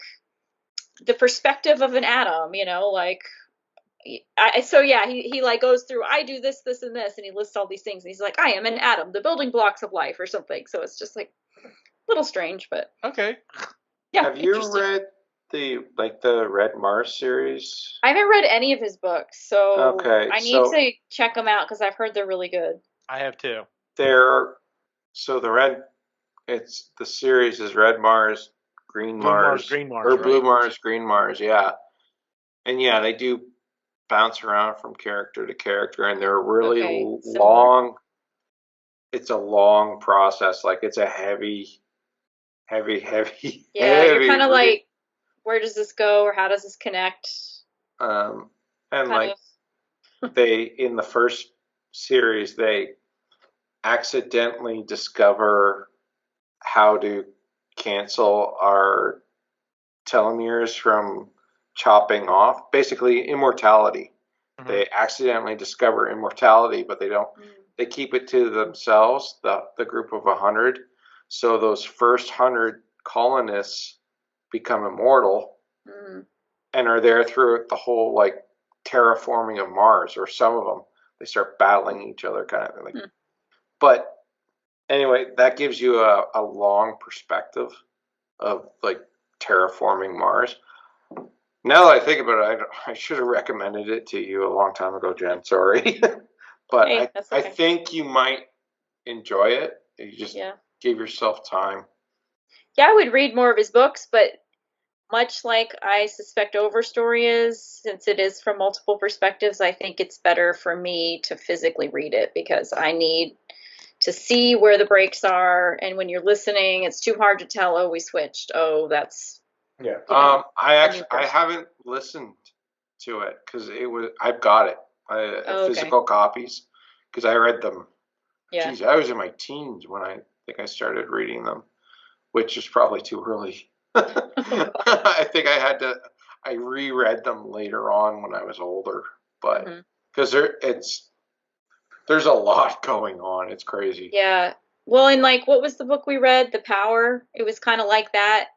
the perspective of an atom, like he like goes through, I do this, this, and this, and he lists all these things, and he's like, I am an atom, the building blocks of life, or something. So it's just like a little strange, but okay. Yeah. Have you read the Red Mars series? I haven't read any of his books, so okay, I need to check them out because I've heard they're really good. I have too. The series is Red Mars, Green Mars, or Blue Mars, Green Mars, yeah. And yeah, they do bounce around from character to character, and they're really long. It's a long process. Like it's a heavy. Yeah, you're kind of like, where does this go, or how does this connect? And they, in the first series, they accidentally discover how to cancel our telomeres from chopping off, basically immortality. Mm-hmm. They accidentally discover immortality, but they don't. They keep it to themselves, the group of 100. So those first 100 colonists become immortal and are there through the whole like terraforming of Mars, or some of them. They start battling each other, kind of thing. But anyway, that gives you a long perspective of like terraforming Mars. Now that I think about it, I should have recommended it to you a long time ago, Jen. Sorry. But hey, okay. I think you might enjoy it. You just give yourself time. Yeah, I would read more of his books, but much like I suspect Overstory is, since it is from multiple perspectives, I think it's better for me to physically read it because I need to see where the breaks are. And when you're listening, it's too hard to tell, oh, we switched. Oh, that's... Yeah. I haven't listened to it because I've got it. Physical copies, because I read them. Yeah. Geez, I was in my teens when I think I started reading them, which is probably too early. I think I reread them later on when I was older, but because there's a lot going on. It's crazy. Yeah. Well, and like, what was the book we read? The Power. It was kind of like that.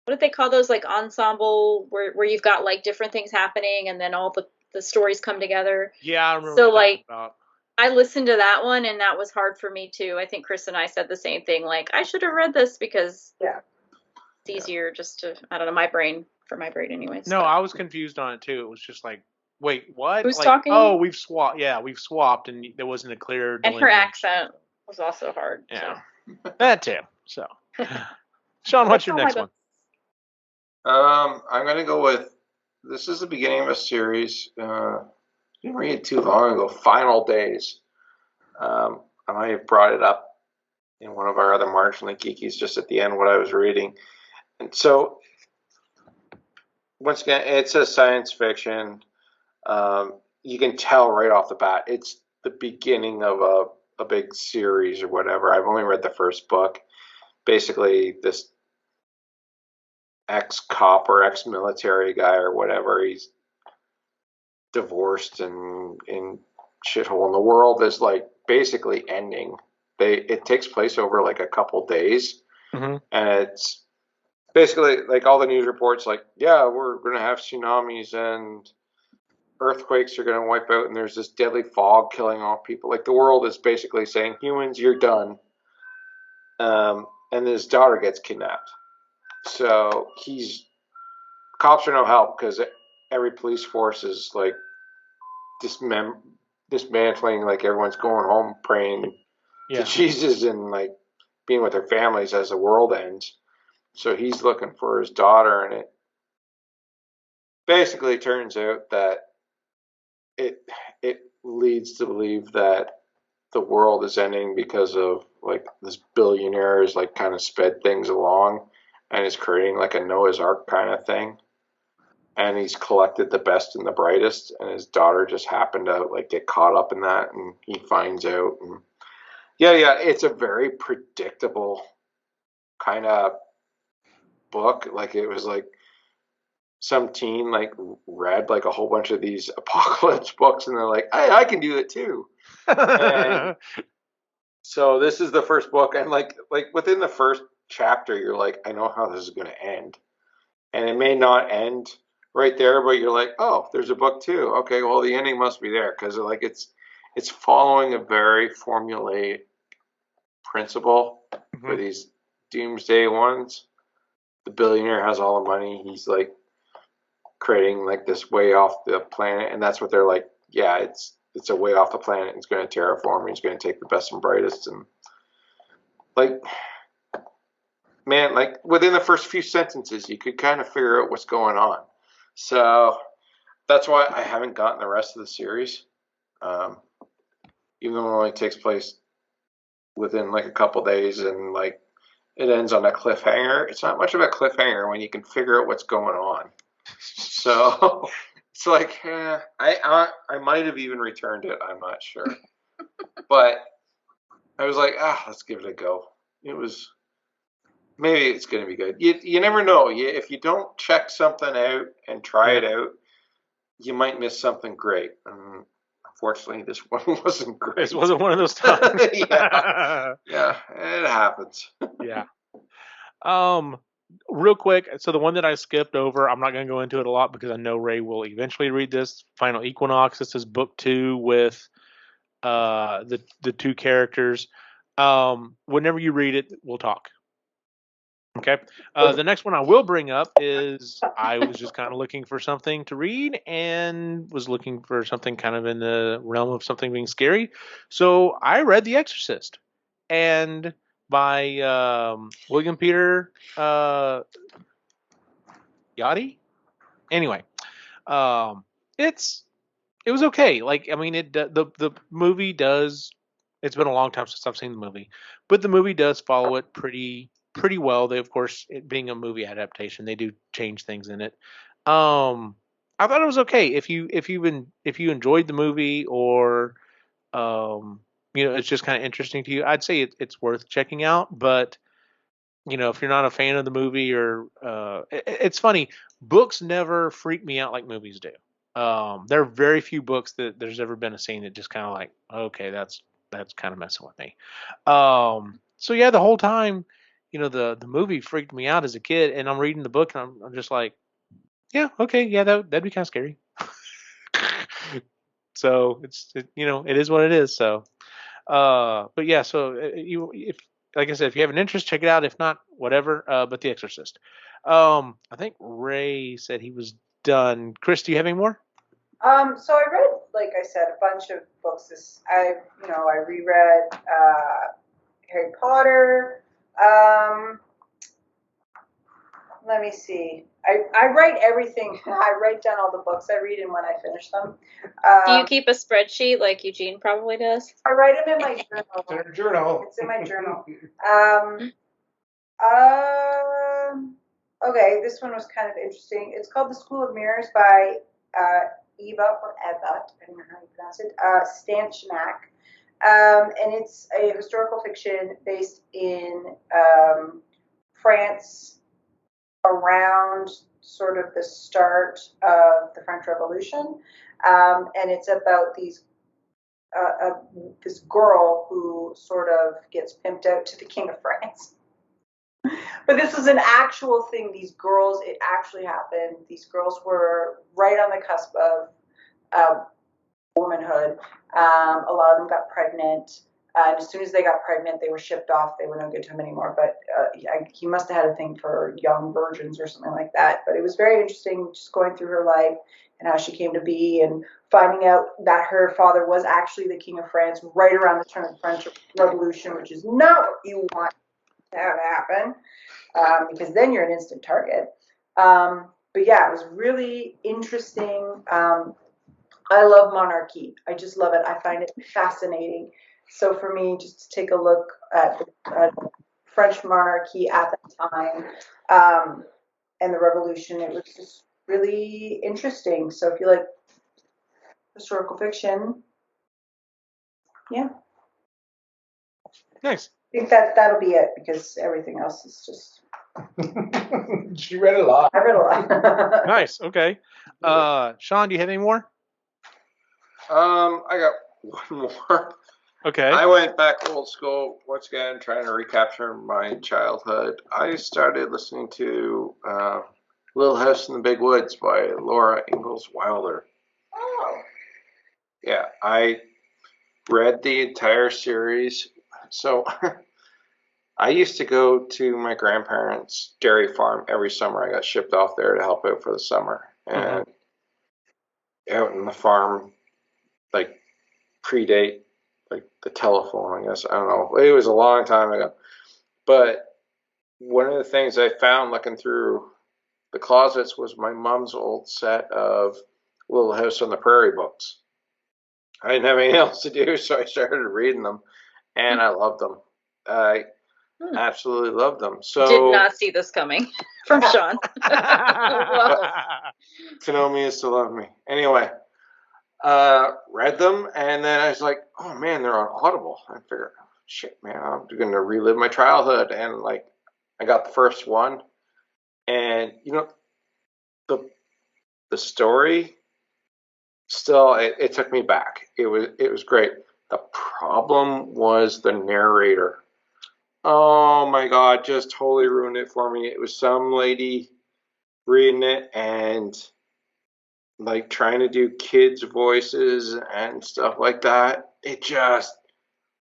What did they call those? Like ensemble, where you've got like different things happening, and then all the stories come together. Yeah, I remember So what you're like, talking about. I listened to that one, and that was hard for me too. I think Chris and I said the same thing. Like, I should have read this because it's easier just to, I don't know, my brain anyways. No, I was confused on it too. It was just like, wait, what? Who's like, talking? oh, we've swapped. Yeah, we've swapped, and there wasn't a clear And her delineation. accent was also hard. Yeah, so. that too. So, Sean, what's your next one? I'm gonna go with, this is the beginning of a series. Didn't read it too long ago. Final Days. I might have brought it up in one of our other Marginally Geekies just at the end what I was reading. And so, once again, it's a science fiction. You can tell right off the bat it's the beginning of a big series or whatever. I've only read the first book. Basically, this ex-cop or ex-military guy or whatever, he's divorced and in shithole, and the world is like basically ending. It takes place over like a couple days, and it's basically like all the news reports like, yeah, we're gonna have tsunamis and earthquakes are gonna wipe out, and there's this deadly fog killing off people. Like the world is basically saying, humans, you're done. And his daughter gets kidnapped, so cops are no help because every police force is like dismantling, like everyone's going home praying to Jesus and like being with their families as the world ends. So he's looking for his daughter, and it basically turns out that it leads to believe that the world is ending because of like this billionaire is like kind of sped things along and is creating like a Noah's Ark kind of thing. And he's collected the best and the brightest, and his daughter just happened to like get caught up in that, and he finds out. And it's a very predictable kind of book. Like it was like some teen like read like a whole bunch of these apocalypse books, and they're like, I can do it too. And so this is the first book, and like within the first chapter, you're like, I know how this is going to end, and it may not end right there, but you're like, oh, there's a book too. Okay, well the ending must be there because like it's following a very formulaic principle for these doomsday ones. The billionaire has all the money. He's like creating like this way off the planet, and that's what they're like. Yeah, it's a way off the planet. It's going to terraform. He's going to take the best and brightest, and like, man, like within the first few sentences, you could kind of figure out what's going on. So that's why I haven't gotten the rest of the series, even though it only takes place within like a couple days, and like it ends on a cliffhanger. It's not much of a cliffhanger when you can figure out what's going on. So it's like I might have even returned it. I'm not sure, but I was like, let's give it a go. It was, maybe it's going to be good. You never know. If you don't check something out and try it out, you might miss something great. Unfortunately, this one wasn't great. This wasn't one of those times. yeah, it happens. Yeah. Real quick, so the one that I skipped over, I'm not going to go into it a lot because I know Ray will eventually read this. Final Equinox. This is book 2 with the two characters. Whenever you read it, we'll talk. Okay. The next one I will bring up is I was just kind of looking for something to read and was looking for something kind of in the realm of something being scary. So I read The Exorcist, and by William Peter Yachty. Anyway, it was okay. Like, I mean, the movie does. It's been a long time since I've seen the movie, but the movie does follow it pretty well. They, of course, it being a movie adaptation, they do change things in it. I thought it was okay. If you enjoyed the movie, or it's just kind of interesting to you, I'd say it's worth checking out. But if you're not a fan of the movie, or it's funny, books never freak me out like movies do. There are very few books that there's ever been a scene that just kind of like, okay, that's kind of messing with me. So yeah, the whole time, the movie freaked me out as a kid, and I'm reading the book, and I'm just like, yeah, okay, yeah, that'd be kind of scary. So it is what it is. So, but yeah, so if like I said, if you have an interest, check it out. If not, whatever. But The Exorcist. I think Ray said he was done. Chris, do you have any more? So I read, like I said, a bunch of books. I reread Harry Potter. Let me see. I write everything. I write down all the books I read and when I finish them. Do you keep a spreadsheet like Eugene probably does? I write them in my journal. It's in her journal. It's in my journal. Okay, this one was kind of interesting. It's called The School of Mirrors by Eva, depending on how you pronounce it, Stanchnak. And it's a historical fiction based in France around sort of the start of the French Revolution. And it's about this girl who sort of gets pimped out to the King of France. But this was an actual thing. These girls, it actually happened. These girls were right on the cusp of womanhood. A lot of them got pregnant. And as soon as they got pregnant, they were shipped off. They were no good to him anymore. But he must have had a thing for young virgins or something like that. But it was very interesting just going through her life and how she came to be and finding out that her father was actually the King of France right around the turn of the French Revolution, which is not what you want to have happen, because then you're an instant target. But yeah, it was really interesting. I love monarchy. I just love it. I find it fascinating. So for me, just to take a look at the French monarchy at that time and the revolution, it was just really interesting. So if you like historical fiction, yeah. Nice. I think that'll be it because everything else is just. She read a lot. I read a lot. Nice. Okay. Sean, do you have any more? I got one more. Okay. I went back old school once again, trying to recapture my childhood. I started listening to Little House in the Big Woods by Laura Ingalls Wilder. Oh. Yeah, I read the entire series. So I used to go to my grandparents' dairy farm every summer. I got shipped off there to help out for the summer. And out in the farm, like predate like the telephone, I guess. I don't know. It was a long time ago. But one of the things I found looking through the closets was my mom's old set of Little House on the Prairie books. I didn't have anything else to do, so I started reading them, and I loved them. I absolutely loved them. So did not see this coming from Sean. To know me is to love me. Anyway, read them, and then I was like, oh man, they're on Audible. I figured, shit, man, I'm going to relive my childhood. And like, I got the first one, and the story still, it took me back. It was great. The problem was the narrator. Oh my God, just totally ruined it for me. It was some lady reading it and like trying to do kids' voices and stuff like that. It just,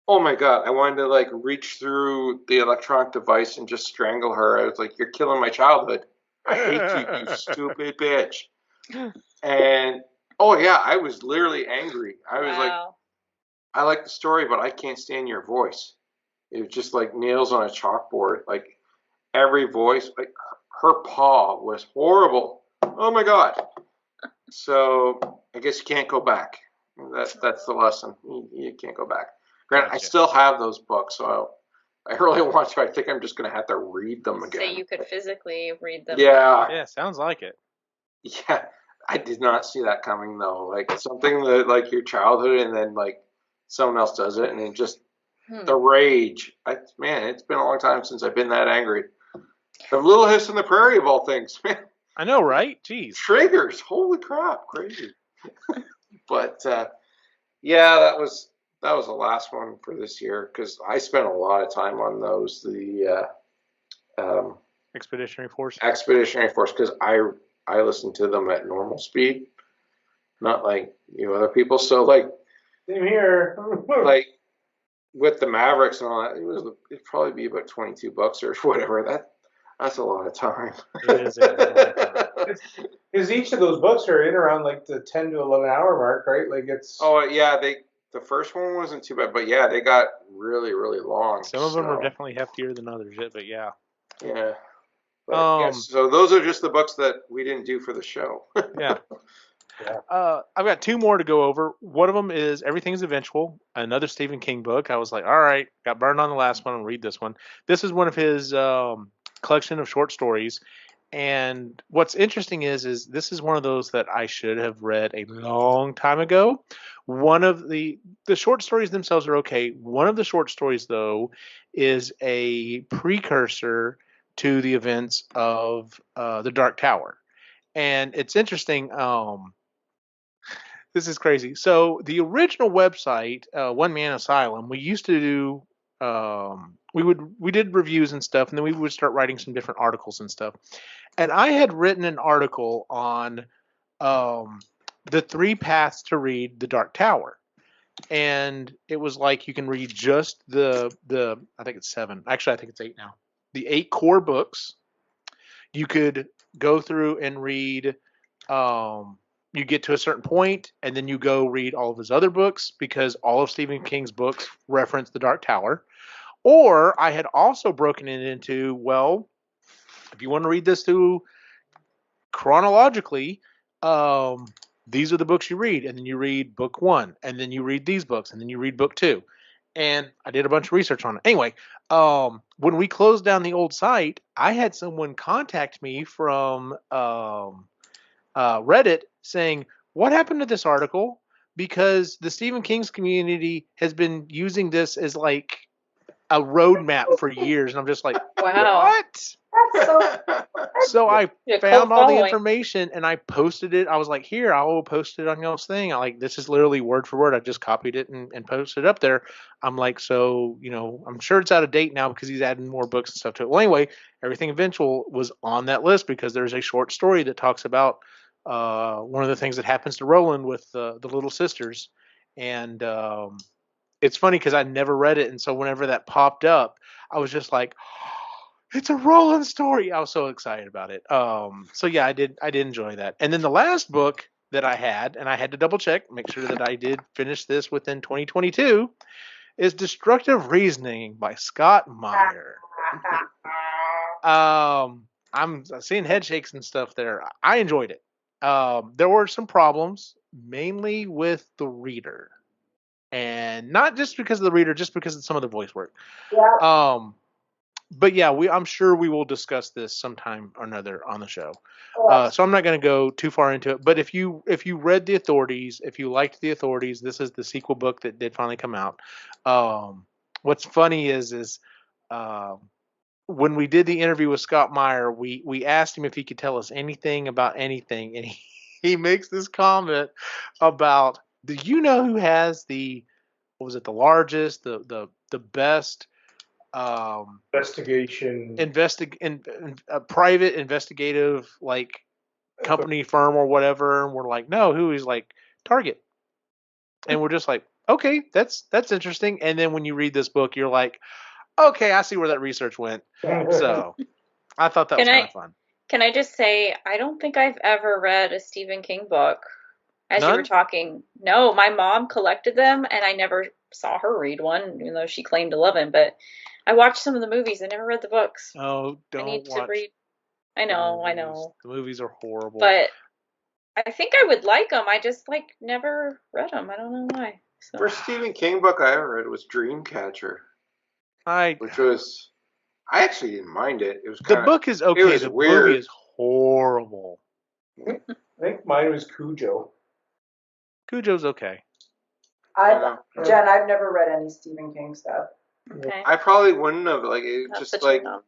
oh my God, I wanted to like reach through the electronic device and just strangle her. I was like, you're killing my childhood. I hate you, you stupid bitch. And oh yeah, I was literally angry. I was like, I like the story, but I can't stand your voice. It was just like nails on a chalkboard. Like every voice, like her paw was horrible. Oh my God. So I guess you can't go back. That's the lesson. You can't go back. Granted, gotcha. I still have those books, so I really want to. I think I'm just going to have to read them again. So you could physically read them. Yeah, sounds like it. Yeah, I did not see that coming though. Like something that like your childhood, and then like someone else does it, and then just the rage. Man, it's been a long time since I've been that angry. The Little House on the Prairie of all things, man. I know, right? Jeez. Triggers, holy crap, crazy. But yeah, that was that was the last one for this year because I spent a lot of time on those. The Expeditionary Force. Expeditionary Force, because I listen to them at normal speed, not like other people. So like Same here. like with the Mavericks and all that, it'd probably be about $22 or whatever. That's a lot of time. It is a lot of time. Because each of those books are in around like the 10 to 11 hour mark, right? Like it's. Oh yeah, the first one wasn't too bad, but yeah, they got really really long. Some of them are definitely heftier than others, but yeah. Yeah. But, yes, so those are just the books that we didn't do for the show. Yeah. I've got two more to go over. One of them is Everything's Eventual, another Stephen King book. I was like, all right, got burned on the last one. I'll read this one. This is one of his collection of short stories. And what's interesting is this is one of those that I should have read a long time ago. One of the short stories themselves are okay. One of the short stories, though, is a precursor to the events of the Dark Tower. And it's interesting. This is crazy. So the original website, One Man Asylum, we used to do. We did reviews and stuff, and then we would start writing some different articles and stuff. And I had written an article on the 3 paths to read the Dark Tower, and it was like you can read just the I think it's 7. Actually, I think it's 8 now. The 8 core books. You could go through and read. You get to a certain point, and then you go read all of his other books because all of Stephen King's books reference the Dark Tower. Or I had also broken it into, well, if you want to read this through chronologically, these are the books you read, and then you read book 1, and then you read these books, and then you read book 2. And I did a bunch of research on it. Anyway, when we closed down the old site, I had someone contact me from Reddit saying, what happened to this article? Because the Stephen King's community has been using this as like a roadmap for years. And I'm just like, wow. What? So I found all the information and I posted it. I was like, here, I will post it on y'all's thing. This is literally word for word. I just copied it and posted it up there. I'm like, so, I'm sure it's out of date now because he's adding more books and stuff to it. Well, anyway, Everything Eventual was on that list because there's a short story that talks about one of the things that happens to Roland with the little sisters. And it's funny because I never read it. And so whenever that popped up, I was just like, it's a Roland story. I was so excited about it. So yeah, I did enjoy that. And then the last book that I had, and I had to double check, make sure that I did finish this within 2022, is Destructive Reasoning by Scott Meyer. I'm seeing head shakes and stuff there. I enjoyed it. There were some problems, mainly with the reader. And not just because of the reader, just because of some of the voice work. Yeah. But yeah, I'm sure we will discuss this sometime or another on the show. So I'm not going to go too far into it. But if you read The Authorities, if you liked The Authorities, this is the sequel book that did finally come out. What's funny is when we did the interview with Scott Meyer, we asked him if he could tell us anything about anything, and he makes this comment about, do you know who has the largest, the best investigation, private investigative company firm or whatever? And we're like, no, who? He's like, Target. And we're just like, okay, that's interesting. And then when you read this book, you're like, okay, I see where that research went. So I thought that was kind of fun. Can I just say, I don't think I've ever read a Stephen King book. As None? You were talking, no, my mom collected them, and I never saw her read one, even though she claimed to love him. But I watched some of the movies. I never read the books. Oh, don't I need watch. to read. I know. The movies are horrible. But I think I would like them. I just never read them. I don't know why. So. First Stephen King book I ever read was Dreamcatcher. Which was, I actually didn't mind it. It was the book is okay. It was the weird. Movie is horrible. I think mine was Cujo. Cujo's okay. Jen, I've never read any Stephen King stuff. Okay. I probably wouldn't have.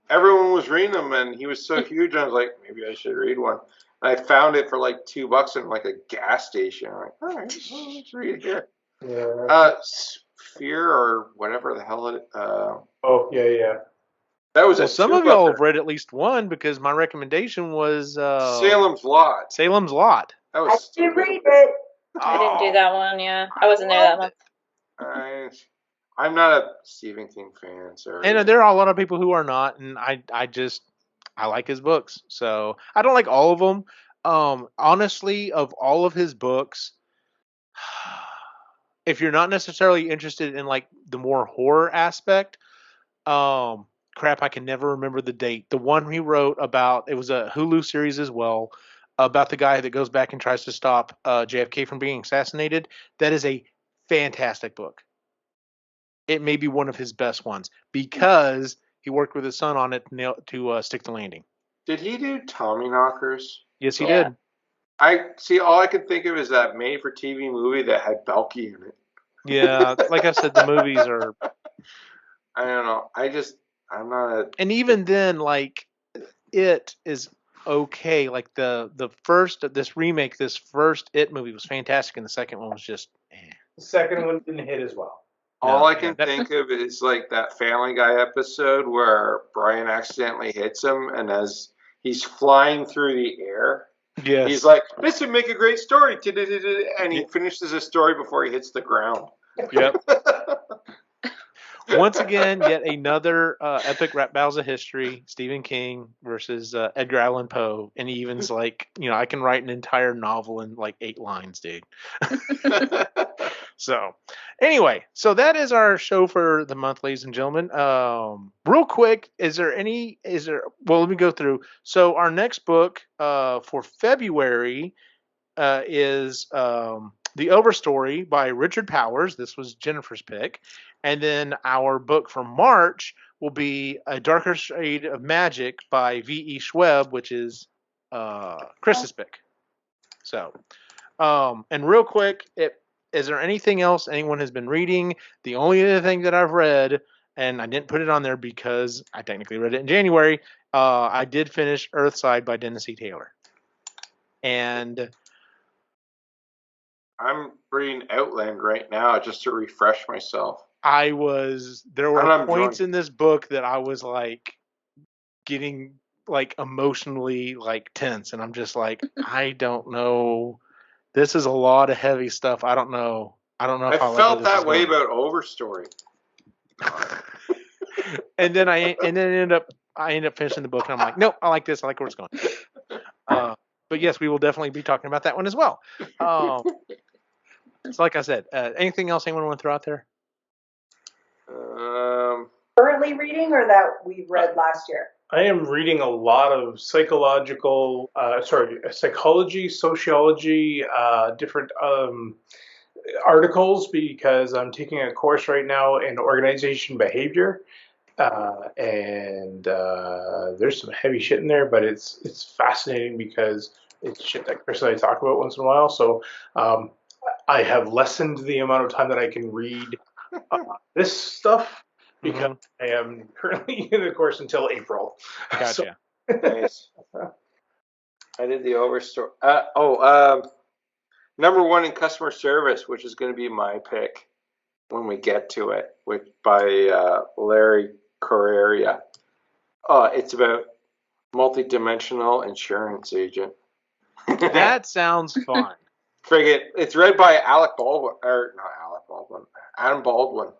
Everyone was reading them, and he was so huge. I was like, maybe I should read one. And I found it for $2 in a gas station. I'm like, all right, well, let's read it here. Yeah. Fear or whatever the hell it. Oh yeah. That was Well, a some of y'all have read at least one because my recommendation was Salem's Lot. Salem's Lot. That was I did stupid. read it. I didn't do that one. Yeah, I wasn't there that month. I'm not a Stephen King fan, sorry. And there are a lot of people who are not, and I like his books. So I don't like all of them. Honestly, of all of his books, if you're not necessarily interested in like the more horror aspect, crap, I can never remember the date. The one he wrote about, it was a Hulu series as well, about the guy that goes back and tries to stop JFK from being assassinated. That is a fantastic book. It may be one of his best ones because he worked with his son on it to stick the landing. Did he do Tommyknockers? Yes, he did. I see. All I could think of is that made-for-TV movie that had Belky in it. Yeah, like I said, the movies are. I don't know. I'm not a. And even then, like, it is okay. Like the first this first It movie was fantastic, and the second one was just. The second one didn't hit as well. All I can think of is like that Family Guy episode where Brian accidentally hits him, and as he's flying through the air, he's like, "This would make a great story," and he finishes his story before he hits the ground. Yep. Once again, yet another epic rap battles of history: Stephen King versus Edgar Allan Poe, and he even's like, I can write an entire novel in like 8 lines, dude. So, anyway, so that is our show for the month, ladies and gentlemen. Real quick, well, let me go through. So, our next book for February is The Overstory by Richard Powers. This was Jennifer's pick. And then our book for March will be A Darker Shade of Magic by V.E. Schwab, which is Chris's pick. So, and real quick, is there anything else anyone has been reading? The only other thing that I've read, and I didn't put it on there because I technically read it in January, I did finish Earthside by Dennis E. Taylor. And I'm reading Outland right now just to refresh myself. there were points in this book that I was like getting like emotionally like tense, and I'm just like, I don't know. This is a lot of heavy stuff. I don't know. I felt that way about Overstory. and then I ended up finishing the book, and I'm like, nope, I like this. I like where it's going. But yes, we will definitely be talking about that one as well. So, like I said, anything else anyone want to throw out there? Currently reading, or that we read last year? I am reading a lot of psychology, sociology, different articles because I'm taking a course right now in organization behavior, and there's some heavy shit in there, but it's fascinating because it's shit that Chris and I talk about once in a while. So I have lessened the amount of time that I can read this stuff because I am currently in the course until April. Gotcha. Nice. I did the Overstory. Number 1 in customer service, which is going to be my pick when we get to it, by Larry Correia. It's about multi-dimensional insurance agent. That sounds fun. It's read by Adam Baldwin.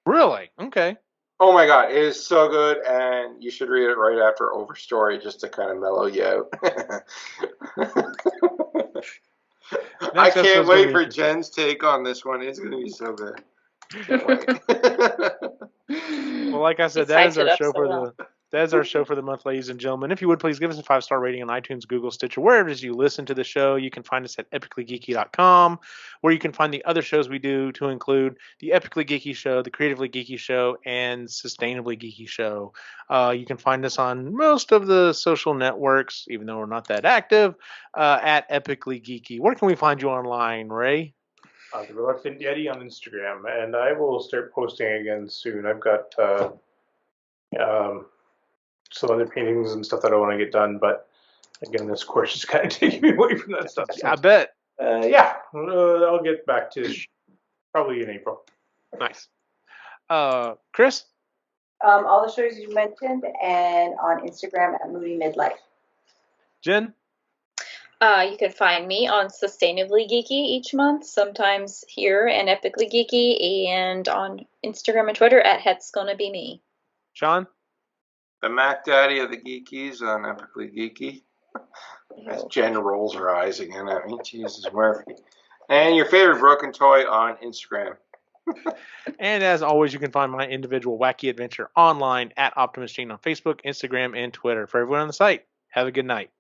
Really? Okay. Oh my God, it is so good, and you should read it right after Overstory just to kind of mellow you out. I can't wait for Jen's take on this one. It's going to be so good. Can't wait. Well, like I said, that is our show for the month, ladies and gentlemen. If you would please give us a 5-star rating on iTunes, Google, Stitcher, wherever it is you listen to the show. You can find us at epicallygeeky.com, where you can find the other shows we do, to include the Epically Geeky Show, the Creatively Geeky Show, and Sustainably Geeky Show. You can find us on most of the social networks, even though we're not that active, at Epically Geeky. Where can we find you online, Ray? The Reluctant Yeti on Instagram, and I will start posting again soon. I've got some other paintings and stuff that I want to get done, but again, this course is kind of taking me away from that stuff. So, I bet. I'll get back to this probably in April. Nice. Chris? All the shows you mentioned, and on Instagram at Moody Midlife. Jen? You can find me on Sustainably Geeky each month, sometimes here and Epically Geeky, and on Instagram and Twitter at Het's Gonna Be Me. Sean? The Mac Daddy of the Geekies on Epically Geeky. As Jen rolls her eyes again at me. Jesus Murphy. And your favorite broken toy on Instagram. And as always, you can find my individual wacky adventure online at Optimus Gene on Facebook, Instagram, and Twitter. For everyone on the site, have a good night.